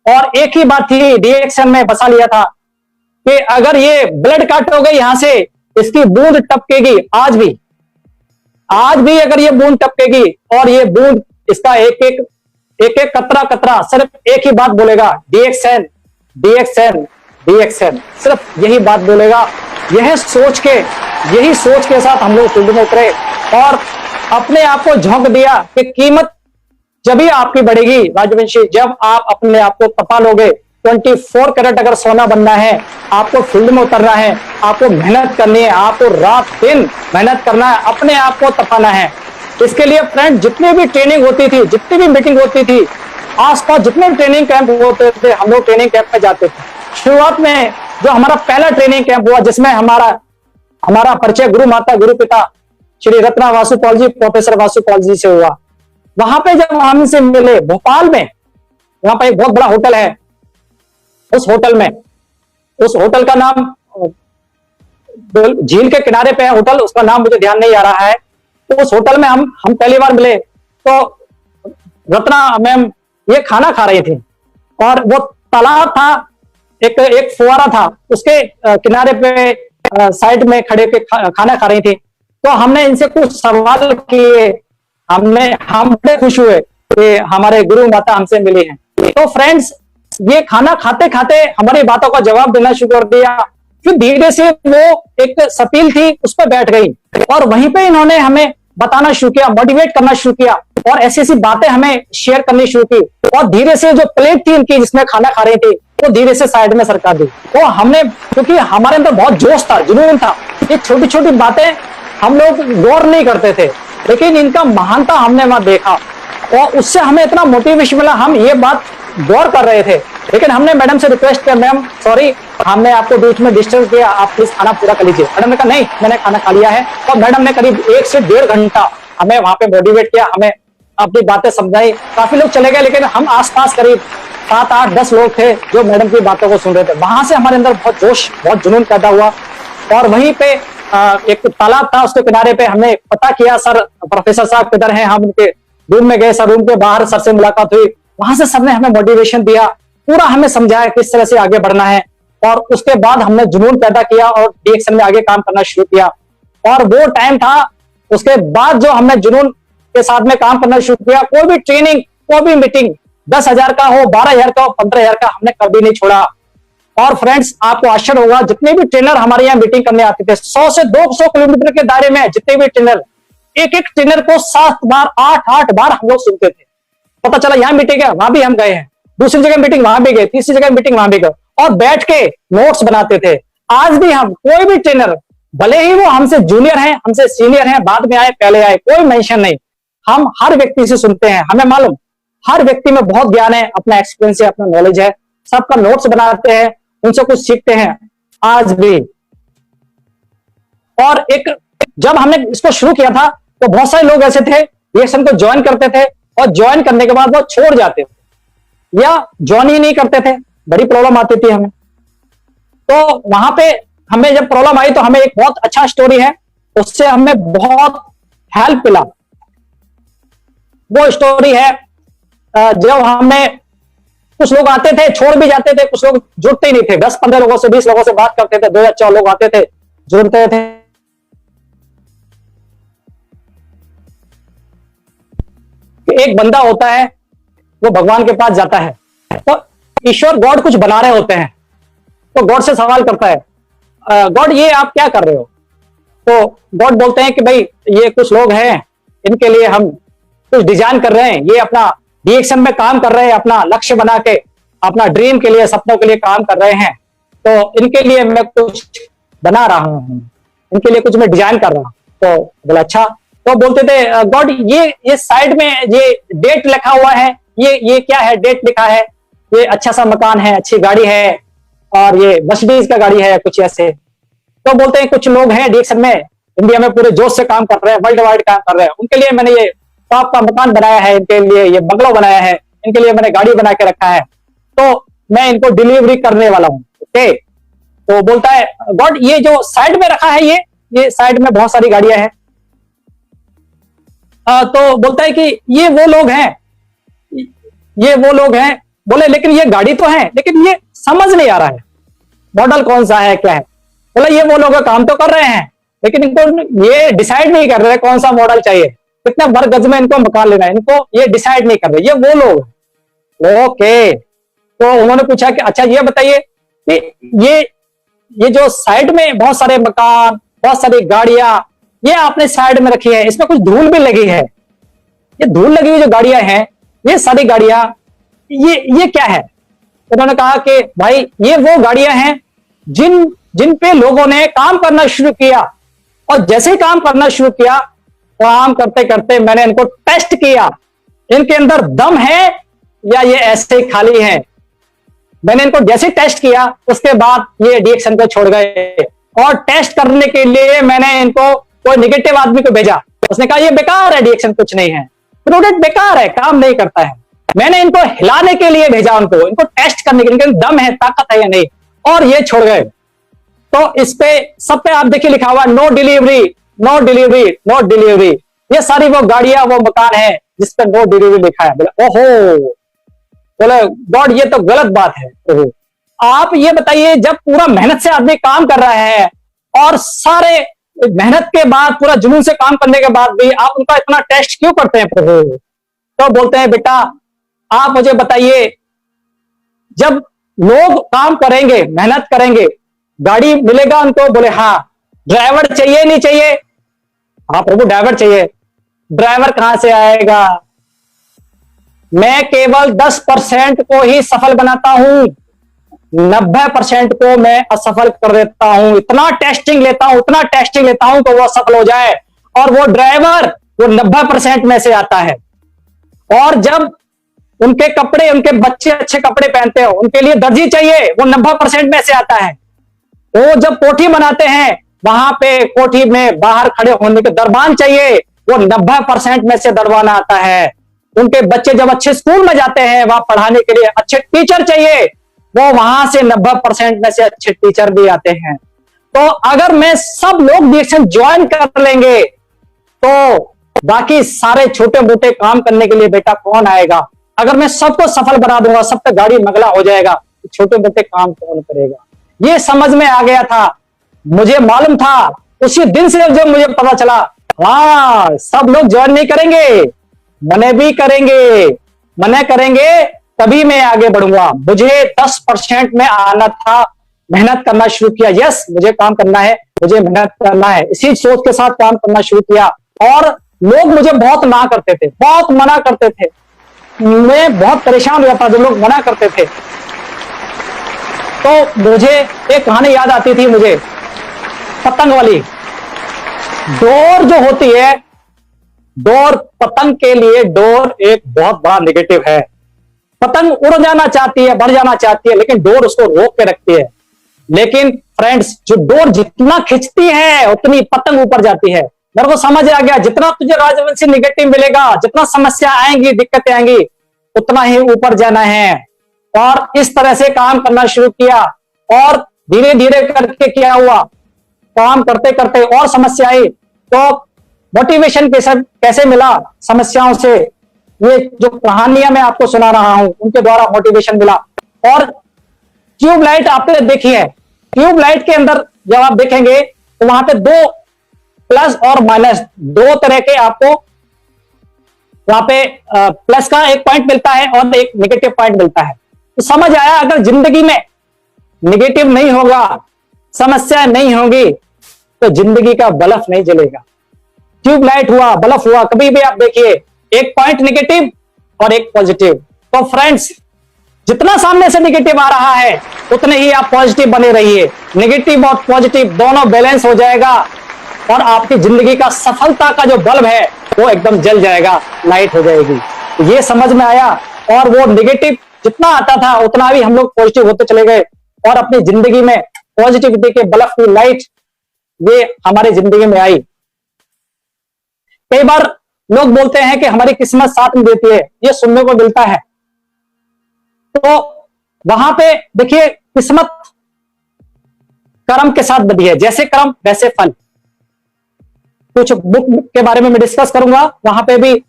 और एक ही बात थी, रिएक्शन में बसा लिया था कि अगर ये ब्लड काटोगे यहां से, इसकी बूंद टपकेगी। आज भी अगर ये बूंद टपकेगी, और ये बूंद, इसका एक एक कतरा सिर्फ एक ही बात बोलेगा, डिएक्शन डिएक्शन डिएक्शन, सिर्फ यही बात बोलेगा। यही सोच के साथ हम लोग फील्ड में उतरे और अपने आप को झोंक दिया कि कीमत जब ही आपकी बढ़ेगी राजवंशी, जब आप अपने आप को तपा लोगे। 24 कैरेट अगर सोना बनना है, आपको फील्ड में उतरना है, आपको मेहनत करनी है, आपको रात दिन मेहनत करना है, अपने आप को तपाना है। इसके लिए फ्रेंड, जितनी भी ट्रेनिंग होती थी, जितनी भी मीटिंग होती थी, आसपास जितने भी ट्रेनिंग कैंप होते थे, हम लोग ट्रेनिंग कैंप में जाते थे। शुरुआत में जो हमारा पहला ट्रेनिंग कैंप हुआ, जिसमें हमारा परिचय गुरु माता गुरु पिता श्री रत्ना वासुपाल जी, प्रोफेसर वासुपाल जी से हुआ। वहां पे जब हम इनसे मिले, भोपाल में, वहां पे एक बहुत बड़ा होटल है। उस होटल का नाम, झील के किनारे पे है होटल, उसका नाम मुझे ध्यान नहीं आ रहा है। तो उस होटल में हम पहली बार मिले, तो रत्ना मैम ये खाना खा रही थी, और वो तालाब था, एक फुवारा था, उसके किनारे पे साइड में खड़े के खाना खा रही थी। तो हमने इनसे कुछ सवाल किए, हम बड़े खुश हुए कि हमारे गुरु माता हमसे मिले हैं। तो फ्रेंड्स, ये खाना खाते खाते हमारी बातों का जवाब देना शुरू कर दिया। फिर धीरे से वो एक सपील थी, उस पर बैठ गई, और वहीं पे इन्होंने हमें बताना शुरू किया, मोटिवेट करना शुरू किया, और ऐसी ऐसी बातें हमें शेयर करनी शुरू की। और धीरे से जो प्लेट थी इनकी जिसमें खाना खा रही थी, वो धीरे से साइड में सरका दी। तो हमने, क्योंकि हमारे अंदर बहुत जोश था, जुनून था, ये छोटी छोटी बातें हम लोग गौर नहीं करते थे, लेकिन इनका महानता हमने वहां देखा, और उससे हमें इतना मोटिवेशन मिला। हम ये बात गौर कर रहे थे, लेकिन हमने मैडम से रिक्वेस्ट किया, मैम सॉरी, हमने आपको बीच में डिस्टर्ब किया, आप प्लीज खाना पूरा कर लीजिए। मैडम ने कहा नहीं, मैंने खाना खा लिया है। और मैडम ने करीब 1 से 1.5 घंटा हमें वहां पे मोटिवेट किया, हमें अपनी बातें समझाई। काफी लोग चले गए, लेकिन हम आसपास करीब 7, 8, 10 लोग थे जो मैडम की बातों को सुन रहे थे। वहां से हमारे अंदर बहुत जोश, बहुत जुनून पैदा हुआ। और वहीं पे एक तालाब था, उसके किनारे पे हमने पता किया, सर प्रोफेसर साहब किधर हैं। हम उनके रूम में गए, सर रूम के बाहर सर से मुलाकात हुई। वहां से सर ने हमें मोटिवेशन दिया, पूरा हमें समझाया किस तरह से आगे बढ़ना है। और उसके बाद हमने जुनून पैदा किया और डिएक्शन में आगे काम करना शुरू किया। और वो टाइम था, उसके बाद जो हमने जुनून के साथ में काम करना शुरू किया। कोई भी ट्रेनिंग, कोई भी मीटिंग, 10,000 का हो, 12,000 का हो, 15,000 का, हमने कभी नहीं छोड़ा। और फ्रेंड्स, आपको आश्चर्य होगा, जितने भी ट्रेनर हमारे यहाँ मीटिंग करने आते थे, 100 से 200 किलोमीटर के दायरे में जितने भी ट्रेनर, एक ट्रेनर को 7 बार 8 बार हम लोग सुनते थे। पता चला यहाँ मीटिंग है, वहां भी हम गए हैं, दूसरी जगह मीटिंग वहां भी गए, तीसरी जगह मीटिंग वहां भी गए, और बैठ के नोट्स बनाते थे। आज भी हम कोई भी ट्रेनर, भले ही वो हमसे जूनियर हैं, हमसे सीनियर हैं, बाद में आए पहले आए, कोई मेंशन नहीं, हम हर व्यक्ति से सुनते हैं। हमें मालूम हर व्यक्ति में बहुत ज्ञान है, अपना एक्सपीरियंस है, अपना नॉलेज है, सबका नोट्स बनाते हैं, उनसे कुछ सीखते हैं आज भी। और एक जब हमने इसको शुरू किया था तो बहुत सारे लोग ऐसे थे रिएक्शन को ज्वाइन करते थे और ज्वाइन करने के बाद वो छोड़ जाते थे या ज्वाइन ही नहीं करते थे, बड़ी प्रॉब्लम आती थी हमें। तो वहां पे हमें जब प्रॉब्लम आई तो हमें एक बहुत अच्छा स्टोरी है, उससे हमें बहुत हेल्प मिला। वो स्टोरी है जब हमें कुछ लोग आते थे छोड़ भी जाते थे, कुछ लोग जुड़ते ही नहीं थे, 10-15 लोगों से 20 लोगों से बात करते थे, 2 या 4 लोग आते थे जुड़ते थे। एक बंदा होता है वो भगवान के पास जाता है तो ईश्वर गॉड कुछ बना रहे होते हैं, तो गॉड से सवाल करता है गॉड ये आप क्या कर रहे हो? तो गॉड बोलते हैं कि भाई ये कुछ लोग हैं, इनके लिए हम कुछ डिजाइन कर रहे हैं, ये अपना डीएक्शन में काम कर रहे हैं, अपना लक्ष्य बना के अपना ड्रीम के लिए, सपनों के लिए काम कर रहे हैं, तो इनके लिए मैं कुछ बना रहा हूं, इनके लिए कुछ मैं डिजाइन कर रहा हूं। तो बोला अच्छा। तो बोलते थे गॉड ये साइड में ये डेट लिखा हुआ है, ये क्या है? डेट लिखा है, ये अच्छा सा मकान है, अच्छी गाड़ी है और ये मर्सिडीज का गाड़ी है, कुछ ऐसे। तो बोलते हैं कुछ लोग हैं डीएक्शन में, इंडिया में पूरे जोश से काम कर रहे हैं, वर्ल्ड वाइड काम कर रहे हैं, उनके लिए मैंने ये टॉप का मकान बनाया है, इनके लिए ये बंगलो बनाया है, इनके लिए मैंने गाड़ी बना के रखा है, तो मैं इनको डिलीवरी करने वाला हूँ। ओके। तो बोलता है गॉड ये जो साइड में रखा है ये साइड में बहुत सारी गाड़ियां हैं। तो बोलता है कि ये वो लोग हैं, ये वो लोग हैं। बोले लेकिन ये गाड़ी तो है, लेकिन ये समझ नहीं आ रहा है मॉडल कौन सा है, क्या है। बोला ये वो लोग काम तो कर रहे हैं, लेकिन इनको ये डिसाइड नहीं कर रहे कौन सा मॉडल चाहिए, कितने वर्ग गज में इनको मकान लेना है, इनको ये डिसाइड नहीं कर रहे, ये वो लोग। ओके। तो उन्होंने पूछा कि अच्छा ये बताइए कि ये जो साइड में बहुत सारे मकान, बहुत सारी गाड़ियां ये आपने साइड में रखी है, इसमें कुछ धूल भी लगी है, ये धूल लगी हुई जो गाड़ियां हैं, ये सारी गाड़ियां ये क्या है? उन्होंने कहा कि भाई ये वो गाड़ियां हैं जिन पे लोगों ने काम करना शुरू किया, और जैसे ही काम करना शुरू किया, काम करते करते मैंने इनको टेस्ट किया, इनके अंदर दम है या ये ऐसे ही खाली है। मैंने इनको जैसे टेस्ट किया उसके बाद ये डीएक्शन को छोड़ गए, और टेस्ट करने के लिए मैंने इनको कोई निगेटिव आदमी को भेजा, उसने कहा ये बेकार है, डीएक्शन कुछ नहीं है, प्रोडक्ट बेकार है, काम नहीं करता है। मैंने इनको हिलाने के लिए भेजा, इनको टेस्ट करने के लिए, इनके दम है, ताकत है या नहीं, और ये छोड़ गए। तो इस पे सब पे आप देखिए लिखा हुआ no delivery, no delivery, no delivery. ये सारी वो गाड़ियां, वो मकान है जिस पर नो डिलीवरी लिखा है। बोले ओहो, बोले गॉड ये तो गलत बात है। ओहो, आप ये बताइए जब पूरा मेहनत से आदमी काम कर रहा है और सारे मेहनत के बाद, पूरा जुनून से काम करने के बाद भी आप उनका इतना टेस्ट क्यों करते हैं प्रभु? तो बोलते हैं बेटा आप मुझे बताइए, जब लोग काम करेंगे, मेहनत करेंगे, गाड़ी मिलेगा उनको? बोले हाँ। ड्राइवर चाहिए नहीं चाहिए? हाँ प्रभु ड्राइवर चाहिए। ड्राइवर कहां से आएगा? मैं केवल 10% को ही सफल बनाता हूं, 90% को मैं असफल कर देता हूं। इतना टेस्टिंग लेता हूं, उतना टेस्टिंग लेता हूं कि वो सफल हो जाए। और वो ड्राइवर वो 90% में से आता है। और जब उनके कपड़े, उनके बच्चे अच्छे कपड़े पहनते हो, उनके लिए दर्जी चाहिए, वो 90% में से आता है। वो जब कोठी बनाते हैं, वहां पे कोठी में बाहर खड़े होने के दरबान चाहिए, वो 90% में से दरबान आता है। उनके बच्चे जब अच्छे स्कूल में जाते हैं, वहां पढ़ाने के लिए अच्छे टीचर चाहिए, वो वहां से 90% में से अच्छे टीचर भी आते हैं। तो अगर मैं सब लोग डीएक्शन ज्वाइन कर लेंगे तो बाकी सारे छोटे मोटे काम करने के लिए बेटा कौन आएगा? अगर मैं सबको सफल बना दूंगा, सब पे गाड़ी मगला हो जाएगा, तो छोटे मोटे काम कौन करेगा? ये समझ में आ गया था, मुझे मालूम था उसी दिन से जब मुझे पता चला हाँ सब लोग ज्वाइन नहीं करेंगे, मने भी करेंगे, मने करेंगे तभी मैं आगे बढ़ूंगा। मुझे 10% में आना था, मेहनत करना शुरू किया, यस मुझे काम करना है, मुझे मेहनत करना है, इसी सोच के साथ काम करना शुरू किया। और लोग मुझे बहुत ना करते थे, बहुत मना करते थे, मैं बहुत परेशान हो जाता जब लोग मना करते थे। तो मुझे एक कहानी याद आती थी मुझे, पतंग वाली। डोर जो होती है, डोर, पतंग के लिए डोर एक बहुत बड़ा नेगेटिव है। पतंग उड़ जाना चाहती है, बढ़ जाना चाहती है, लेकिन डोर उसको रोक के रखती है। लेकिन फ्रेंड्स, जो डोर जितना खींचती है उतनी पतंग ऊपर जाती है। मेरे को समझ आ गया, जितना तुझे राजवंशी नेगेटिव मिलेगा, जितना समस्या आएंगी, दिक्कतें आएंगी, उतना ही ऊपर जाना है। और इस तरह से काम करना शुरू किया और धीरे धीरे करके क्या हुआ, काम करते करते और समस्या आई तो मोटिवेशन कैसे मिला समस्याओं से, ये जो कहानियां मैं आपको सुना रहा हूं उनके द्वारा मोटिवेशन मिला। और ट्यूबलाइट आपने देखी है, ट्यूबलाइट के अंदर जब आप देखेंगे तो वहां पे दो प्लस और माइनस, दो तरह के आपको वहां पे प्लस का एक पॉइंट मिलता है और एक नेगेटिव पॉइंट मिलता है। तो समझ आया, अगर जिंदगी में नेगेटिव नहीं होगा, समस्या नहीं होगी, तो जिंदगी का बल्ब नहीं जलेगा। ट्यूबलाइट हुआ, बल्ब हुआ, कभी भी आप देखिए एक पॉइंट नेगेटिव और एक पॉजिटिव। तो फ्रेंड्स, जितना सामने से नेगेटिव आ रहा है उतने ही आप पॉजिटिव बने रहिए। नेगेटिव और पॉजिटिव दोनों बैलेंस हो जाएगा और आपकी जिंदगी का सफलता का जो बल्ब है वो एकदम जल जाएगा, लाइट हो जाएगी। ये समझ में आया और वो नेगेटिव जितना आता था उतना भी हम लोग पॉजिटिव होते चले गए और अपनी जिंदगी में पॉजिटिविटी के बल्ब की लाइट ये हमारी जिंदगी में आई। कई बार लोग बोलते हैं कि हमारी किस्मत साथ में देती है, ये सुनने को मिलता है। तो वहां पे देखिए, किस्मत कर्म के साथ बंधी है, जैसे कर्म वैसे फल। कुछ बुक के बारे में मैं डिस्कस करूंगा, वहां पे भी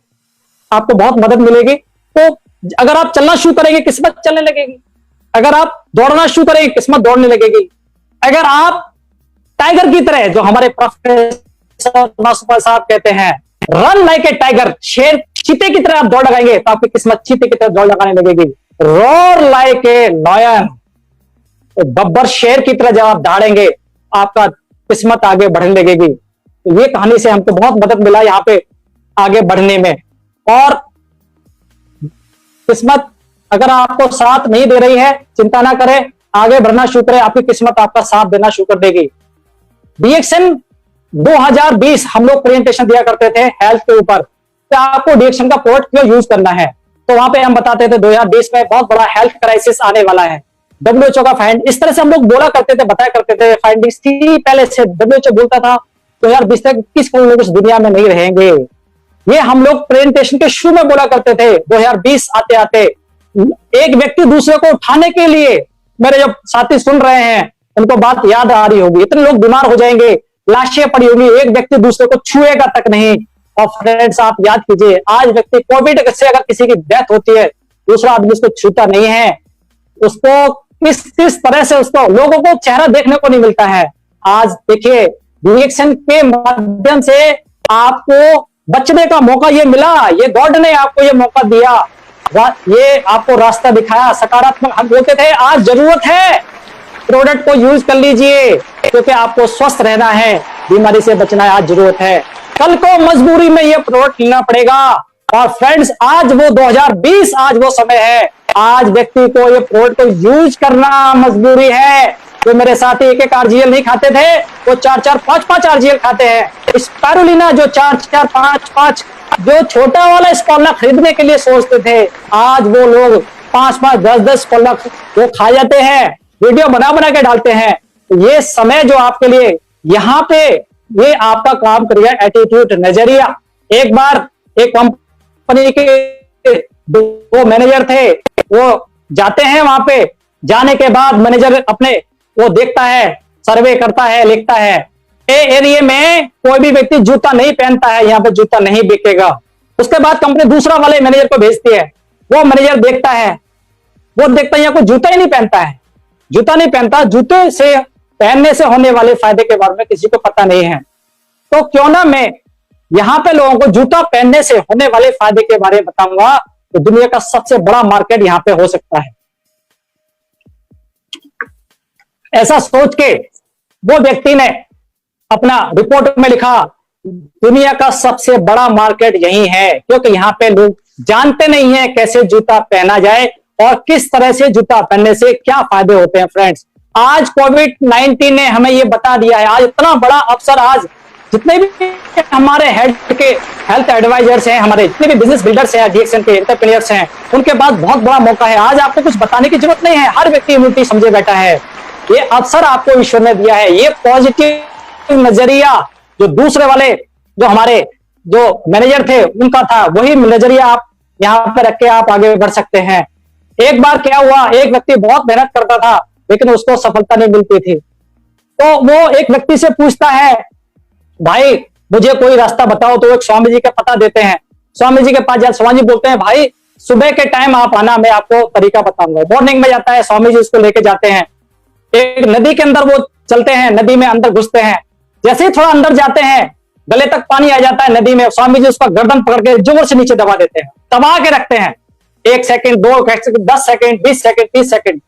आपको बहुत मदद मिलेगी। तो अगर आप चलना शुरू करेंगे किस्मत चलने लगेगी, अगर आप दौड़ना शुरू करेंगे किस्मत दौड़ने लगेगी, अगर आप टाइगर की तरह, जो हमारे प्रोफेसर मासूपा साहब कहते हैं, रन लाइक ए टाइगर, शेर चीते की तरह आप दौड़ लगाएंगे तो आपकी किस्मत चीते की तरह दौड़ लगाने लगेगी। Roar like a lion, Babbar शेर की तरह जब आप दौड़ेंगे आपका किस्मत आगे बढ़ने लगेगी। तो ये कहानी से हमको बहुत मदद मिला यहाँ पे आगे बढ़ने में। और किस्मत अगर आपको साथ नहीं दे रही है, चिंता ना करें, आगे बढ़ना शुरू करें, आपकी किस्मत आपका साथ देना शुरू कर देगी। डीएक्शन 2020 हम लोग प्रेजेंटेशन दिया करते थे हेल्थ के ऊपर कि आपको डीएक्शन का प्रोडक्ट क्यों यूज करना है। तो वहां पे हम बताते थे 2020 में बहुत बड़ा हेल्थ क्राइसिस आने वाला है, WHO का फाइंड, इस तरह से हम लोग बोला करते थे, बताया करते थे, फाइंडिंग्स थी पहले से। WHO बोलता था 2020 तक 21 करोड़ लोग इस दुनिया में नहीं रहेंगे। ये हम लोग प्रेजेंटेशन के शुरू में बोला करते थे। 2020 आते आते एक व्यक्ति दूसरे को उठाने के लिए, मेरे जो साथी सुन रहे हैं उनको बात याद आ रही होगी, इतने लोग बीमार हो जाएंगे, लाशें पड़ी होंगी, एक व्यक्ति दूसरे को छुएगा तक नहीं। और फ्रेंड्स, आप याद कीजिए, आज व्यक्ति कोविड से अगर किसी की डेथ होती है, दूसरा आदमी उसको छूता नहीं है, उसको किस तरह से उसको लोगों को चेहरा देखने को नहीं मिलता है। आज देखिए, रिएक्शन के माध्यम से आपको बचने का मौका ये मिला, ये गॉड ने आपको ये मौका दिया, ये आपको रास्ता दिखाया सकारात्मक। हम बोलते थे आज जरूरत है, प्रोडक्ट को यूज कर लीजिए क्योंकि आपको स्वस्थ रहना है, बीमारी से बचना है, आज जरूरत है, कल को मजबूरी में ये प्रोडक्ट लेना पड़ेगा। और फ्रेंड्स, आज वो 2020 आज वो समय है, आज व्यक्ति को ये प्रोडक्ट को यूज करना मजबूरी है। जो मेरे साथी एक आरजीएल नहीं खाते थे, वो 4-4, 5-5 आरजीएल खाते हैं। स्पारुलिना जो 4-4, 5-5 जो छोटा वाला स्पॉलना खरीदने के लिए सोचते थे, आज वो लोग 5-5, 10-10 स्पॉलना वो खा जाते हैं, वीडियो बना बना के डालते हैं। तो ये समय जो आपके लिए यहाँ पे ये आपका काम करेगा, एटीट्यूड, नजरिया। एक बार एक कंपनी के 2 मैनेजर थे, वो जाते हैं वहां पे, जाने के बाद मैनेजर अपने वो देखता है, सर्वे करता है, लिखता है ए एरिया में कोई भी व्यक्ति जूता नहीं पहनता है, यहाँ पे जूता नहीं बिकेगा। उसके बाद कंपनी दूसरा वाले मैनेजर को भेजती है, वो मैनेजर देखता है, वो देखता है यहाँ कोई जूता ही नहीं पहनता है, जूता नहीं पहनता, जूते से पहनने से होने वाले फायदे के बारे में किसी को पता नहीं है। तो क्यों ना मैं यहाँ पे लोगों को जूता पहनने से होने वाले फायदे के बारे में बताऊंगा, तो दुनिया का सबसे बड़ा मार्केट यहाँ पे हो सकता है। ऐसा सोच के वो व्यक्ति ने अपना रिपोर्ट में लिखा, दुनिया का सबसे बड़ा मार्केट यही है, क्योंकि यहाँ पे लोग जानते नहीं है कैसे जूता पहना जाए और किस तरह से जूता पहनने से क्या फायदे होते हैं फ्रेंड्स। आज कोविड-19 ने हमें ये बता दिया है। आज इतना बड़ा अवसर, आज जितने भी हमारे हेल्थ एडवाइजर्स हैं, हमारे जितने भी बिजनेस बिल्डर्स हैं, डीएक्सन के एंटरप्रेन्योर्स हैं, उनके पास बहुत बड़ा मौका है। आज आपको कुछ बताने की जरूरत नहीं है, हर व्यक्ति इम्यूनिटी समझे बैठा है। ये अवसर आपको ईश्वर ने दिया है। ये पॉजिटिव नजरिया जो दूसरे वाले जो हमारे जो मैनेजर थे उनका था, वही नजरिया आप यहाँ पे रख के आप आगे बढ़ सकते हैं। एक बार क्या हुआ, एक व्यक्ति बहुत मेहनत करता था लेकिन उसको सफलता नहीं मिलती थी। तो वो एक व्यक्ति से पूछता है, भाई मुझे कोई रास्ता बताओ। तो एक स्वामी जी का पता देते हैं। स्वामी जी के पास जाते, स्वामी जी बोलते हैं, भाई सुबह के टाइम आप आना, मैं आपको तरीका बताऊंगा। मॉर्निंग में जाता है, स्वामी जी उसको लेके जाते हैं। एक नदी के अंदर वो चलते हैं, नदी में अंदर घुसते हैं। जैसे ही थोड़ा अंदर जाते हैं, गले तक पानी आ जाता है नदी में। स्वामी जी उसका गर्दन पकड़ के जोर से नीचे दबा देते हैं, दबा के रखते हैं। 1 second, 2 second, 10 second, 20 second, 30 second.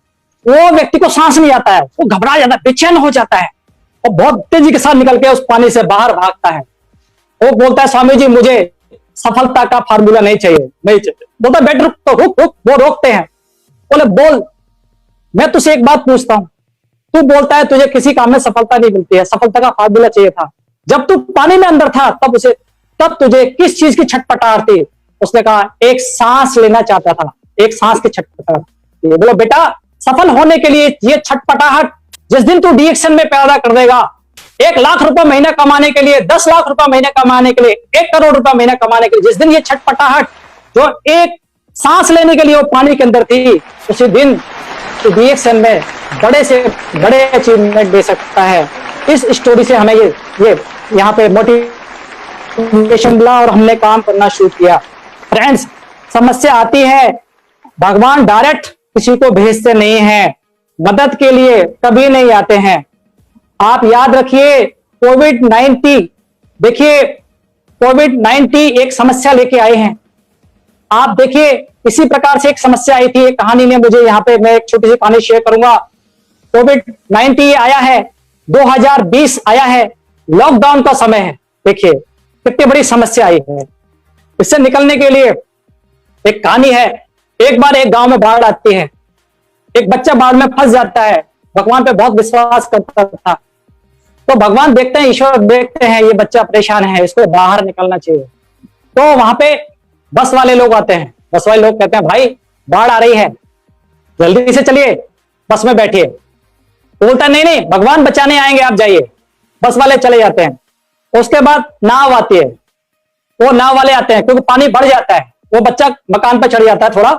वो व्यक्ति को सांस नहीं आता है, वो घबरा जाता है, बेचैन हो जाता है और बहुत तेजी के साथ निकल के उस पानी से बाहर भागता है। वो बोलता है, स्वामी जी मुझे सफलता का फार्मूला नहीं चाहिए, नहीं चाहिए। बोलता बेटा रुक, तो रुक रुक। वो रोकते हैं, बोले बोल, मैं तुझसे एक बात पूछता हूं। तू बोलता है तुझे किसी काम में सफलता नहीं मिलती है, सफलता का फार्मूला चाहिए था। जब तू पानी में अंदर था तब तुझे किस चीज की छटपटाहट थी? उसने कहा एक सांस लेना चाहता था, एक सांस की छटपटाहट। बोलो बेटा, सफल होने के लिए ये छटपटाहट जिस दिन तू डीएक्शन में पैदा कर देगा, 1 लाख रुपए महीना कमाने के लिए, 10 लाख रुपए महीना कमाने के लिए, 1 करोड़ रुपए महीना कमाने के लिए, जिस दिन ये छटपटाहट जो एक सांस लेने के लिए वो पानी के अंदर थी, उसी दिन तो डीएक्शन में बड़े से बड़े अचीवमेंट दे सकता है। इस स्टोरी से हमें ये यहाँ पे मोटिवेशन मिला और हमने काम करना शुरू किया। फ्रेंड्स, समस्या आती है, भगवान डायरेक्ट किसी को भेजते नहीं है, मदद के लिए कभी नहीं आते हैं। आप याद रखिए, कोविड-19, देखिए कोविड-19 एक समस्या लेके आए हैं। आप देखिए इसी प्रकार से एक समस्या आई थी, एक कहानी ने मुझे यहाँ पे, मैं एक छोटी सी कहानी शेयर करूंगा। कोविड-19 आया है, 2020 आया है, लॉकडाउन का समय है। देखिए कितनी बड़ी समस्या आई है। इससे निकलने के लिए एक कहानी है। एक बार एक गांव में बाढ़ आती है, एक बच्चा बाढ़ में फंस जाता है, भगवान पे बहुत विश्वास करता था। तो भगवान देखते हैं, ईश्वर देखते हैं, ये बच्चा परेशान है, इसको बाहर निकलना चाहिए। तो वहां पे बस वाले लोग आते हैं। बस वाले लोग कहते हैं, भाई बाढ़ आ रही है, जल्दी से चलिए, बस में बैठिए। तो बोलता नहीं नहीं, भगवान बचाने आएंगे, आप जाइए। बस वाले चले जाते हैं। उसके बाद नाव आती है, वो नाव वाले आते हैं, क्योंकि पानी बढ़ जाता है। वो बच्चा मकान पर चढ़ जाता है, थोड़ा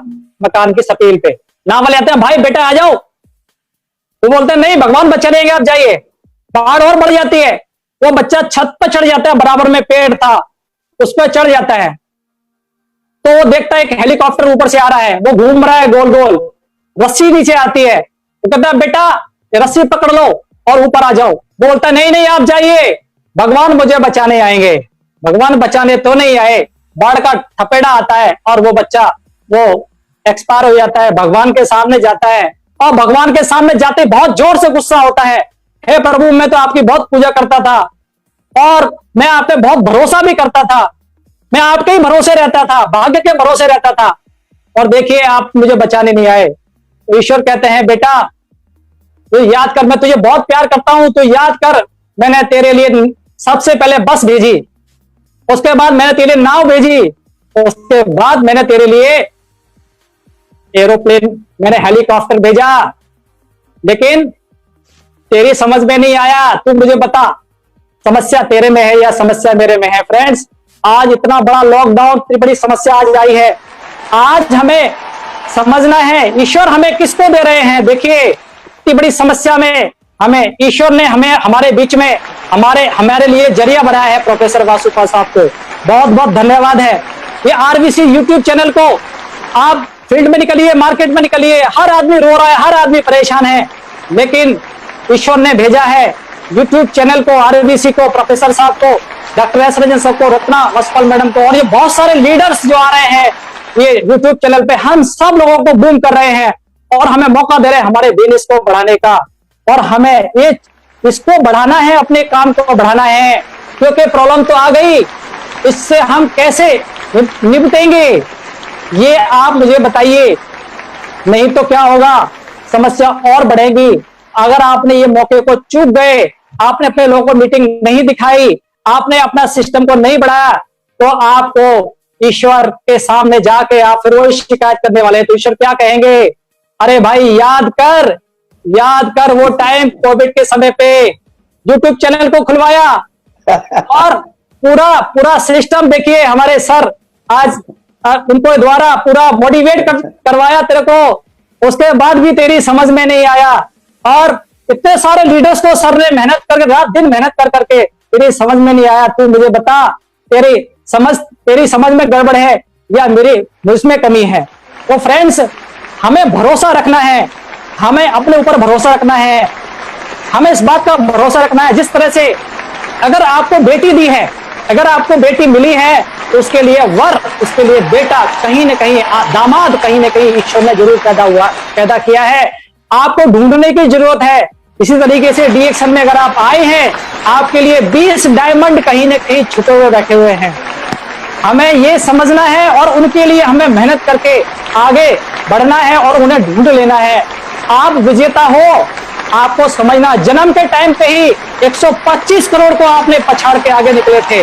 मकान की सटील पे। नाव वाले आते हैं, भाई बेटा आ जाओ। वो बोलते हैं नहीं, भगवान बचाएंगे, आप जाइए। बाढ़ और बढ़ जाती है, वो बच्चा छत पर चढ़ जाता है, बराबर में पेड़ था, उस पर चढ़ जाता है। तो वो देखता है एक हेलीकॉप्टर ऊपर से आ रहा है, वो घूम रहा है गोल गोल, रस्सी नीचे आती है। वो कहता है बेटा रस्सी पकड़ लो और ऊपर आ जाओ। बोलता नहीं नहीं, आप जाइए, भगवान मुझे बचाने आएंगे। भगवान बचाने तो नहीं आए, बाढ़ का थपेड़ा आता है और वो बच्चा वो एक्सपायर हो जाता है, भगवान के सामने जाता है। और भगवान के सामने जाते बहुत जोर से गुस्सा होता है, हे प्रभु, मैं तो आपकी बहुत पूजा करता था और मैं आप पे बहुत भरोसा भी करता था, मैं आपके ही भरोसे रहता था, भाग्य के भरोसे रहता था, और देखिए आप मुझे बचाने नहीं आए। तो ईश्वर कहते हैं, बेटा तो याद कर, मैं तुझे बहुत प्यार करता हूं, तो याद कर, मैंने तेरे लिए सबसे पहले बस भेजी, उसके बाद मैंने तेरे लिए नाव भेजी, उसके बाद मैंने तेरे लिए एरोप्लेन, मैंने हेलीकॉप्टर भेजा, लेकिन तेरी समझ में नहीं आया। तू मुझे बता, समस्या तेरे में है या समस्या मेरे में है? फ्रेंड्स, आज इतना बड़ा लॉकडाउन, इतनी बड़ी समस्या आज आई है। आज हमें समझना है ईश्वर हमें किसको दे रहे हैं। देखिए इतनी बड़ी समस्या में हमें ईश्वर ने हमें हमारे बीच में हमारे लिए जरिया बनाया है। प्रोफेसर वासुपाल साहब को बहुत बहुत धन्यवाद है। ये आरबीसी यूट्यूब चैनल को आप फील्ड में निकलिए, मार्केट में निकलिए, हर आदमी रो रहा है, हर आदमी परेशान है, लेकिन ईश्वर ने भेजा है यूट्यूब चैनल को, आरबीसी को, प्रोफेसर साहब को, डॉक्टर एस रंजन साहब को, रत्ना वासुपाल मैडम को, और ये बहुत सारे लीडर्स जो आ रहे हैं ये यूट्यूब चैनल पे, हम सब लोगों को बूम कर रहे हैं और हमें मौका दे रहे हैं हमारे बिजनेस को बढ़ाने का। और हमें ये इसको बढ़ाना है, अपने काम को बढ़ाना है, क्योंकि प्रॉब्लम तो आ गई, इससे हम कैसे निपटेंगे ये आप मुझे बताइए। नहीं तो क्या होगा, समस्या और बढ़ेगी। अगर आपने ये मौके को चूक गए, आपने अपने लोगों को मीटिंग नहीं दिखाई, आपने अपना सिस्टम को नहीं बढ़ाया, तो आपको ईश्वर के सामने जाके आप फिर वही शिकायत करने वाले हैं। तो ईश्वर क्या कहेंगे, अरे भाई याद कर वो टाइम कोविड के समय पे यूट्यूब चैनल को खुलवाया और पूरा सिस्टम देखिए हमारे सर आज उनको द्वारा पूरा मोटिवेट करवाया तेरे को, उसके बाद भी तेरी समझ में नहीं आया। और इतने सारे लीडर्स को सर ने मेहनत करके रात दिन मेहनत कर करके तेरी समझ में नहीं आया। तू मुझे बता, तेरी समझ में गड़बड़ है या मुझमें कमी है। तो फ्रेंड्स, हमें भरोसा रखना है, हमें अपने ऊपर भरोसा रखना है, हमें इस बात का भरोसा रखना है, जिस तरह से अगर आपको बेटी दी है, अगर आपको बेटी मिली है, तो उसके लिए वर, उसके लिए बेटा कहीं ना कहीं, दामाद कहीं ना कहीं ईश्वर ने जरूर पैदा किया है। आपको ढूंढने की जरूरत है। इसी तरीके से डीएक्शन में अगर आप आए हैं, आपके लिए 20 डायमंड कहीं ना कहीं छुपे हुए बैठे हुए हैं। हमें ये समझना है और उनके लिए हमें मेहनत करके आगे बढ़ना है और उन्हें ढूंढ लेना है। आप विजेता हो, आपको समझना, जन्म के टाइम पे ही 125 करोड़ को आपने पछाड़ के आगे निकले थे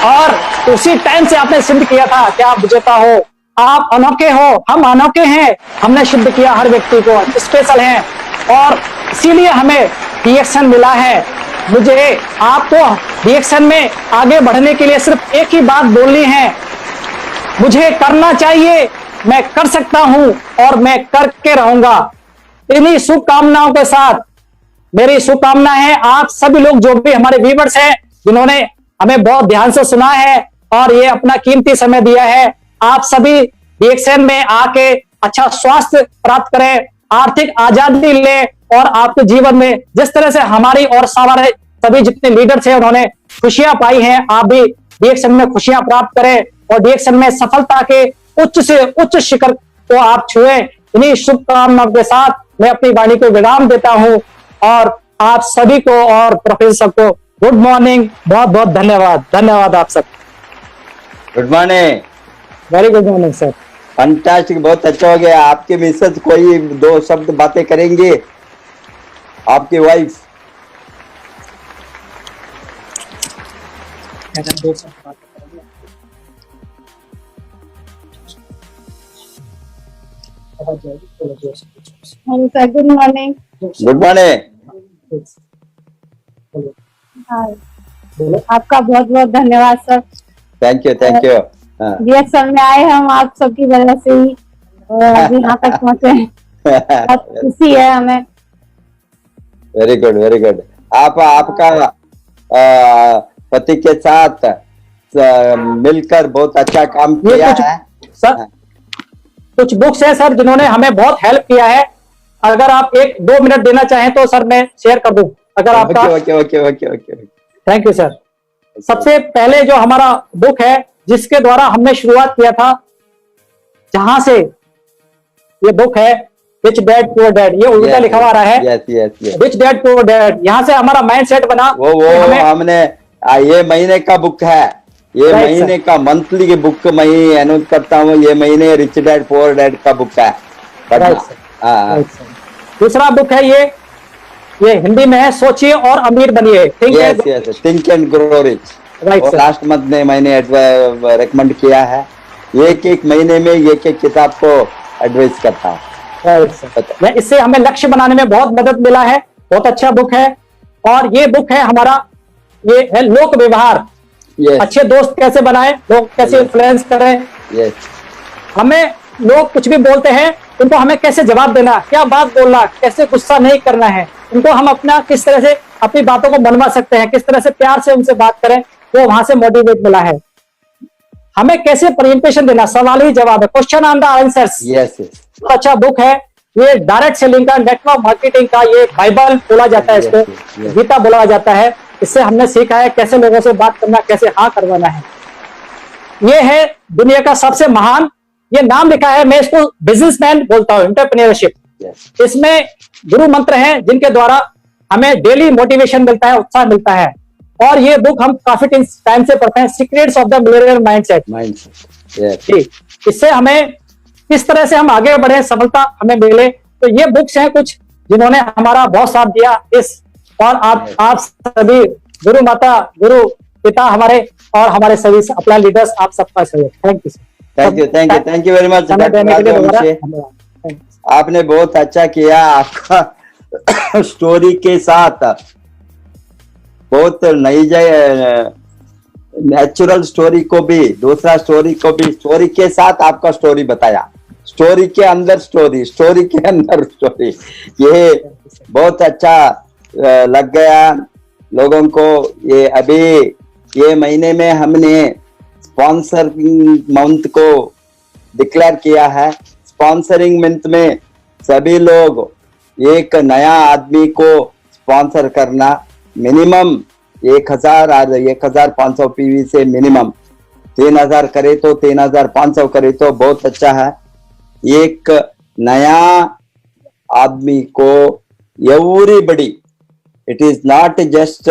और उसी टाइम से आपने सिद्ध किया था कि आप विजेता हो, आप अनोखे हो, हम अनोखे हैं। हमने सिद्ध किया हर व्यक्ति को स्पेशल हैं और इसीलिए हमें डीएक्शन मिला है। मुझे आपको डीएक्शन में आगे बढ़ने के लिए सिर्फ एक ही बात बोलनी है, मुझे करना चाहिए, मैं कर सकता हूं और मैं करके रहूंगा। इन्हीं शुभकामनाओं के साथ मेरी शुभकामना है आप सभी लोग जो भी हमारे व्यूअर्स हैं, जिन्होंने हमें बहुत ध्यान से सुना है और ये अपना कीमती समय दिया है, आप सभी डीएक्शन में आके अच्छा स्वास्थ्य प्राप्त करें, आर्थिक आजादी लें और आपके जीवन में जिस तरह से हमारी और हमारे सभी जितने लीडर्स हैं उन्होंने खुशियां पाई हैं, आप भी डीएक्शन में खुशियां प्राप्त करें और डीएक्शन में सफलता के उच्च से उच्च शिखर को आप छुएं। इन्हीं शुभकामनाओं के साथ मैं अपनी वाणी को विराम देता हूं और आप सभी को और प्रोफेसर को गुड मॉर्निंग, बहुत बहुत धन्यवाद। धन्यवाद आप सब। Good morning. Very good morning sir. Fantastic, बहुत अच्छा हो गया। आपके मिसेज कोई 2 शब्द बातें करेंगे, आपकी wife. Sir good morning. Good morning. आपका बहुत बहुत धन्यवाद sir. Thank you, thank you. डीएक्शन में आए हम आप सबकी वजह से ही और अभी यहाँ तक पहुंचे, बहुत खुशी है हमें। Very good, very good. आपका पति के साथ मिलकर बहुत अच्छा काम किया है सर। कुछ बुक्स है सर जिन्होंने हमें बहुत हेल्प किया है, अगर आप 1-2 मिनट देना चाहें तो सर मैं शेयर कर दूं अगर आपका। ओके। Thank you sir. सबसे पहले जो हमारा बुक है जिसके द्वारा हमने शुरुआत किया था, जहां से ये बुक है रिच डैड पुअर डैड, ये उल्टा लिखा हुआ रहा है। रिच डैड पुअर डैड, यहाँ से हमारा माइंड सेट बना। वो हमने ये महीने का बुक है, ये महीने का मंथली की बुक मैं अनुरोध करता हूँ। ये महीने रिच डैड पुअर डैड का बुक है। दूसरा बुक है ये हिंदी में है, सोचिए और अमीर बनिए, think and grow rich. Last month में मैंने रेकमेंड किया है। एक महीने में एक किताब को एडवाइस करता है। इससे हमें लक्ष्य बनाने में बहुत मदद मिला है, बहुत अच्छा बुक है। और ये बुक है हमारा, ये है लोक व्यवहार। अच्छे दोस्त कैसे बनाएं, लोग कैसे इन्फ्लुएंस करें। हमें लोग कुछ भी बोलते हैं, उनको हमें कैसे जवाब देना, क्या बात बोलना, कैसे गुस्सा नहीं करना है, उनको हम अपना किस तरह से अपनी बातों को मनवा सकते हैं, किस तरह से प्यार से उनसे बात करें, वो वहां से मोटिवेट मिला है। हमें कैसे प्रेजेंटेशन देना, सवाल ही जवाब है, क्वेश्चन एंड आंसर्स। तो अच्छा बुक है ये, डायरेक्ट सेलिंग का, नेटवर्क मार्केटिंग का, ये बाइबल बोला जाता है, इसको गीता बोला जाता है। इससे हमने सीखा है कैसे लोगों से बात करना, कैसे हाँ करवाना है। ये है दुनिया का सबसे महान, ये नाम लिखा है, मैं इसको बिजनेसमैन बोलता हूँ, एंटरप्रेन्योरशिप। इसमें गुरु मंत्र हैं जिनके द्वारा हमें डेली मोटिवेशन मिलता है, उत्साह मिलता है। और ये बुक हम काफी टाइम से पढ़ते हैं, secrets of the millionaire mindset. इससे हमें किस तरह से हम आगे बढ़े, सफलता हमें मिले। तो ये बुक्स हैं कुछ जिन्होंने हमारा बहुत साथ दिया इस, और आप सभी गुरु माता, गुरु पिता हमारे, और हमारे सभी अपना लीडर्स, आप सबका सहयोग। Thank you sir. Thank you very much समय देने के लिए दोबारा डॉक्टर। धन्यवाद। आपने बहुत अच्छा किया, आपका स्टोरी के साथ बहुत नई नेचुरल स्टोरी को भी, दूसरा स्टोरी को भी, स्टोरी के साथ आपका स्टोरी बताया, स्टोरी के अंदर स्टोरी, स्टोरी के अंदर स्टोरी, ये बहुत अच्छा लग गया लोगों को। ये अभी ये महीने में हमने स्पॉन्सरिंग मंथ को डिक्लेयर किया है। स्पॉन्सरिंग मंथ में सभी लोग एक नया आदमी को स्पॉन्सर करना, मिनिमम 1000 और 1500 पीवी से मिनिमम 3000 करे तो 3500 करे तो बहुत अच्छा है। एक नया आदमी को everybody, it is not just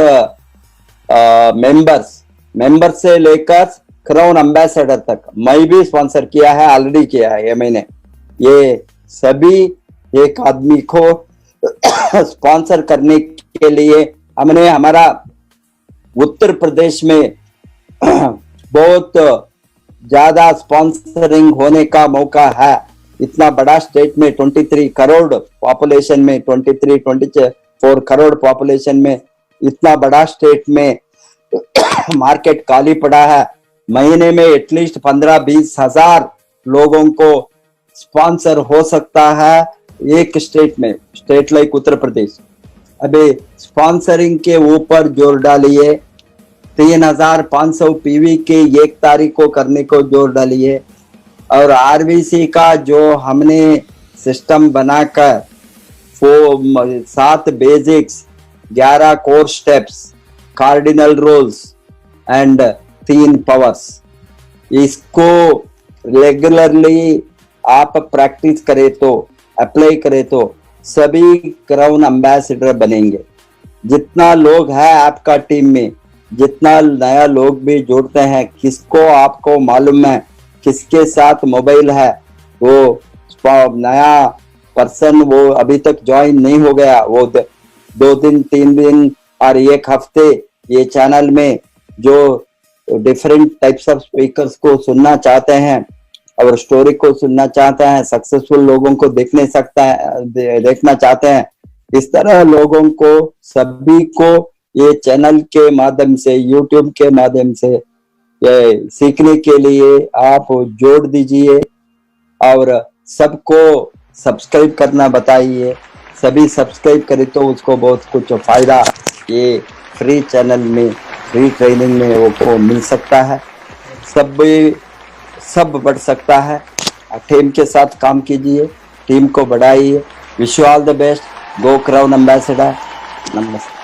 members से लेकर क्राउन एम्बेसडर तक मैं भी स्पॉन्सर किया है, ऑलरेडी किया है ये मैंने। ये सभी एक आदमी को स्पॉन्सर करने के लिए हमने, हमारा उत्तर प्रदेश में बहुत ज्यादा स्पॉन्सरिंग होने का मौका है। इतना बड़ा स्टेट में 23 करोड़ पॉपुलेशन में, 24 करोड़ पॉपुलेशन में, इतना बड़ा स्टेट में मार्केट खाली पड़ा है। महीने में एटलीस्ट 15-20 हजार लोगों को स्पॉन्सर हो सकता है एक स्टेट में, स्टेट लाइक उत्तर प्रदेश। अभी स्पॉन्सरिंग के ऊपर जोर डालिए, 3500 पीवी के 1 तारीख को करने को जोर डालिए, और आरबीसी का जो हमने सिस्टम बनाकर 7 basics, 11 core steps, cardinal rules and 3 powers, इसको रेगुलरली आप प्रैक्टिस करें तो, अप्लाई करें तो सभी क्राउन एम्बेसडर बनेंगे। जितना लोग है आपका टीम में, जितना नया लोग भी जुड़ते हैं, किसको आपको मालूम है किसके साथ मोबाइल है, वो नया पर्सन वो अभी तक ज्वाइन नहीं हो गया, वो 2 दिन 3 दिन और 1 हफ्ते ये चैनल में जो डिफरेंट टाइप्स ऑफ स्पीकर्स को सुनना चाहते हैं और स्टोरी को सुनना चाहते हैं, सक्सेसफुल लोगों को देखना चाहते हैं, इस तरह लोगों को सभी को ये चैनल के माध्यम से, यूट्यूब के माध्यम से ये सीखने के लिए आप जोड़ दीजिए और सबको सब्सक्राइब करना बताइए। सभी सब्सक्राइब करें तो उसको बहुत कुछ फायदा ये फ्री चैनल में, फ्री ट्रेनिंग में वो को मिल सकता है, सब बढ़ सकता है। टीम के साथ काम कीजिए, टीम को बढ़ाइए। Wish you all the best. Go crown ambassador. नमस्ते।